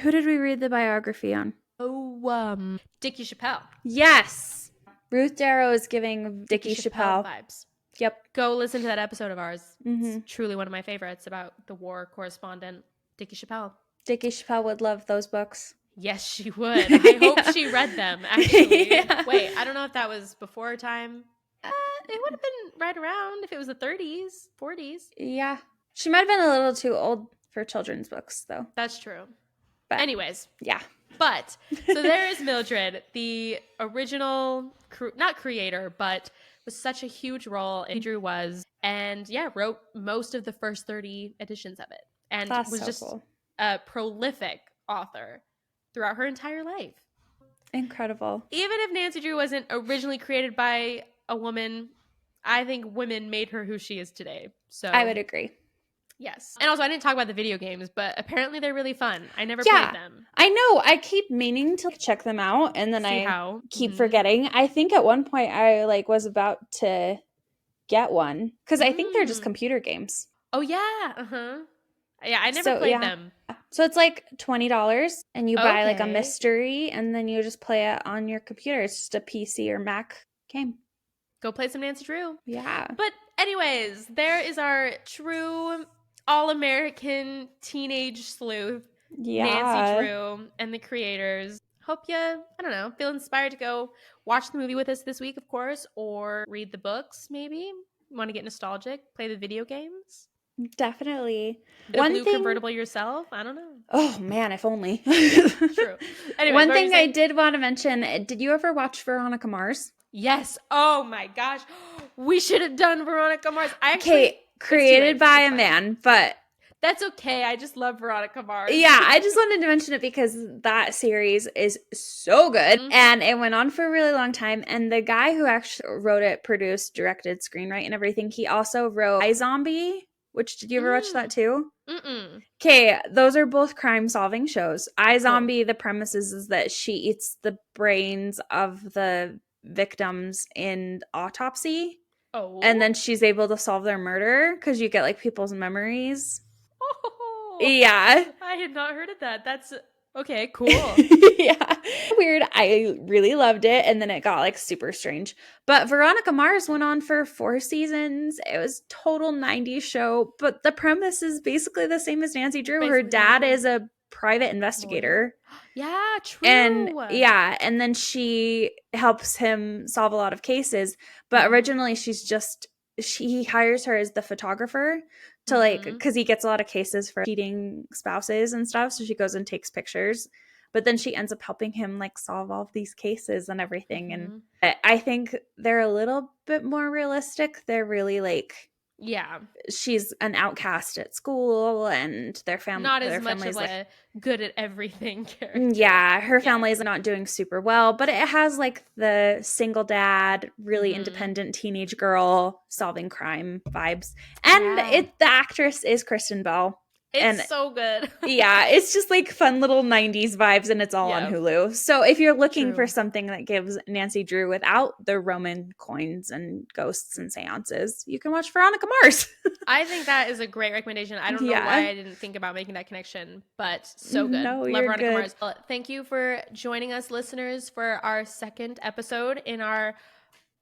Who did we read the biography on? Oh, Dickie Chappelle. Yes. Ruth Darrow is giving Dickie Chappelle vibes. Yep. Go listen to that episode of ours. Mm-hmm. It's truly one of my favorites about the war correspondent, Dickie Chappelle. Dickie Chappelle would love those books. Yes, she would. I hope she read them, actually. Yeah. Wait, I don't know if that was before her time. It would have been right around if it was the 30s, 40s. Yeah. She might have been a little too old for children's books, though. That's true. But, anyways. Yeah. But, so there is Mildred, the original, not creator, but was such a huge role Drew was, and yeah, wrote most of the first 30 editions of it. And That's was so just cool. A prolific author throughout her entire life. Incredible. Even if Nancy Drew wasn't originally created by a woman, I think women made her who she is today. So I would agree. Yes. And also, I didn't talk about the video games, but apparently they're really fun. I never played them. I know. I keep meaning to check them out, and then keep forgetting. I think at one point I was about to get one because I think they're just computer games. Oh, yeah. Uh-huh. Yeah, I never played them. So it's like $20, and you buy a mystery, and then you just play it on your computer. It's just a PC or Mac game. Go play some Nancy Drew. Yeah. But anyways, there is our true all-American teenage sleuth, Nancy Drew, and the creators. Hope you, I don't know, feel inspired to go watch the movie with us this week, of course, or read the books, maybe. Want to get nostalgic, play the video games. Definitely. Blue convertible yourself? I don't know. Oh, man, if only. True. Anyway, one thing I did want to mention, did you ever watch Veronica Mars? Yes. Oh, my gosh. We should have done Veronica Mars. Created by a man, but that's okay. I just love Veronica Mars. Yeah, I just wanted to mention it because that series is so good, and it went on for a really long time. And the guy who actually wrote it, produced, directed, screenwrite, and everything, he also wrote iZombie. Which, did you ever watch that too? Okay, those are both crime-solving shows. iZombie, the premise is that she eats the brains of the victims in autopsy. Oh. And then she's able to solve their murder because you get people's memories. Oh. Yeah. I had not heard of that. That's okay, cool. Yeah. Weird. I really loved it. And then it got super strange. But Veronica Mars went on for 4 seasons. It was total 90s show. But the premise is basically the same as Nancy Drew. Her dad is a private investigator. Yeah, true. And then she helps him solve a lot of cases. But originally he hires her as the photographer to because he gets a lot of cases for cheating spouses and stuff. So she goes and takes pictures but then she ends up helping him like solve all of these cases and everything. And I think they're a little bit more realistic. They're really like, she's an outcast at school, and their not as their much of like a good at everything character. Yeah, her family's not doing super well, but it has like the single dad, really independent teenage girl solving crime vibes. And the actress is Kristen Bell. It's so good. Yeah, it's just like fun little 90s vibes, and it's all on Hulu. So if you're looking for something that gives Nancy Drew without the Roman coins and ghosts and seances, you can watch Veronica Mars. I think that is a great recommendation. I don't know why I didn't think about making that connection, but so good. No, Love Veronica good. Mars. Well, thank you for joining us, listeners, for our second episode in our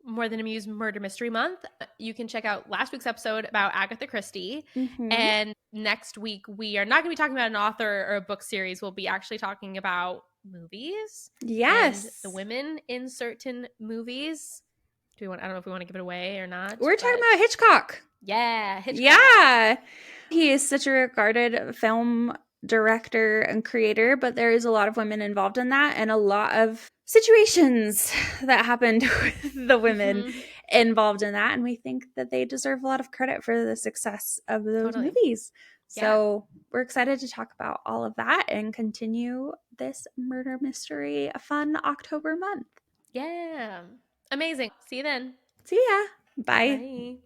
More Than Amused Murder Mystery Month. You can check out last week's episode about Agatha Christie. And next week, we are not going to be talking about an author or a book series. We'll be actually talking about movies. Yes. And the women in certain movies. I don't know if we want to give it away or not. We're talking about Hitchcock. Yeah, Hitchcock. Yeah. He is such a regarded film director and creator, but there is a lot of women involved in that, and a lot of situations that happened with the women involved in that, and we think that they deserve a lot of credit for the success of those movies. So we're excited to talk about all of that and continue this murder mystery fun October month. Yeah. Amazing. See you then. See ya. Bye.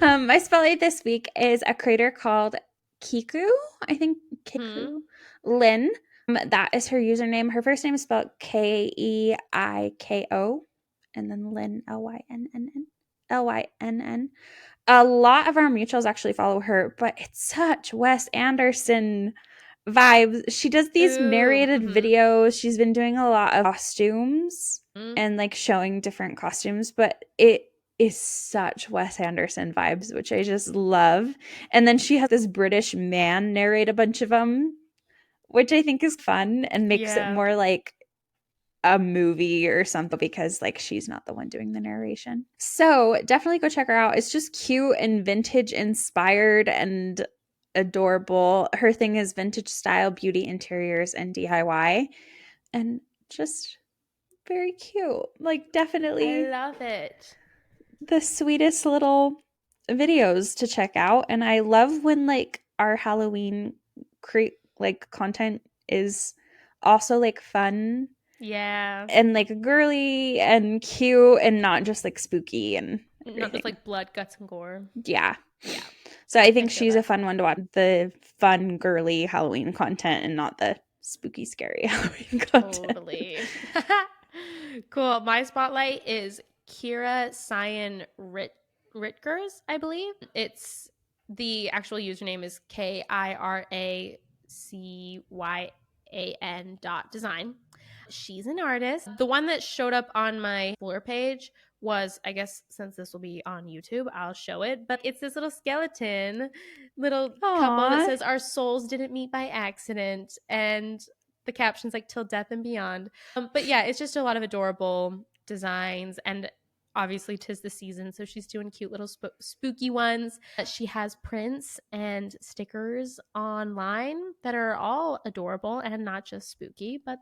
My spotlight this week is a creator called Kiku. I think Kiku. Lynn. That is her username. Her first name is spelled Keiko, and then Lynn, Lynn. A lot of our mutuals actually follow her, but it's such Wes Anderson vibes. She does these narrated videos. She's been doing a lot of costumes and like showing different costumes, but it is such Wes Anderson vibes, which I just love. And then she has this British man narrate a bunch of them, which I think is fun and makes it more like a movie or something, because like she's not the one doing the narration. So definitely go check her out. It's just cute and vintage inspired and adorable. Her thing is vintage style beauty interiors and DIY, and just very cute. Like, definitely I love it. The sweetest little videos to check out. And I love when like our Halloween content is also like fun, and like girly and cute, and not just like spooky and everything. Not just like blood, guts, and gore. Yeah. So I think she's a fun one to watch. The fun, girly Halloween content, and not the spooky, scary Halloween content. Totally. Cool. My spotlight is Kira Cyan Ritgers, I believe. It's the actual username is KIRACYAN.design. She's an artist. The one that showed up on my Explore page was, I guess since this will be on YouTube, I'll show it, but it's this little skeleton, little couple that says, "Our souls didn't meet by accident," and the caption's like, "Till death and beyond." But yeah, it's just a lot of adorable designs, and obviously 'tis the season, so she's doing cute little spooky ones. She has prints and stickers online that are all adorable and not just spooky, but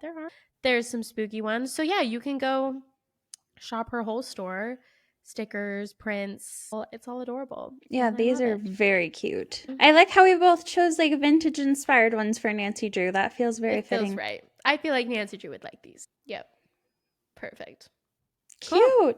there's some spooky ones. So yeah, you can go shop her whole store. Stickers, prints, it's all adorable. Yeah, these are very cute. I like how we both chose like vintage inspired ones for Nancy Drew. That feels very fitting. Feels right. I feel like Nancy Drew would like these. Yep. Perfect. Cute. Cool.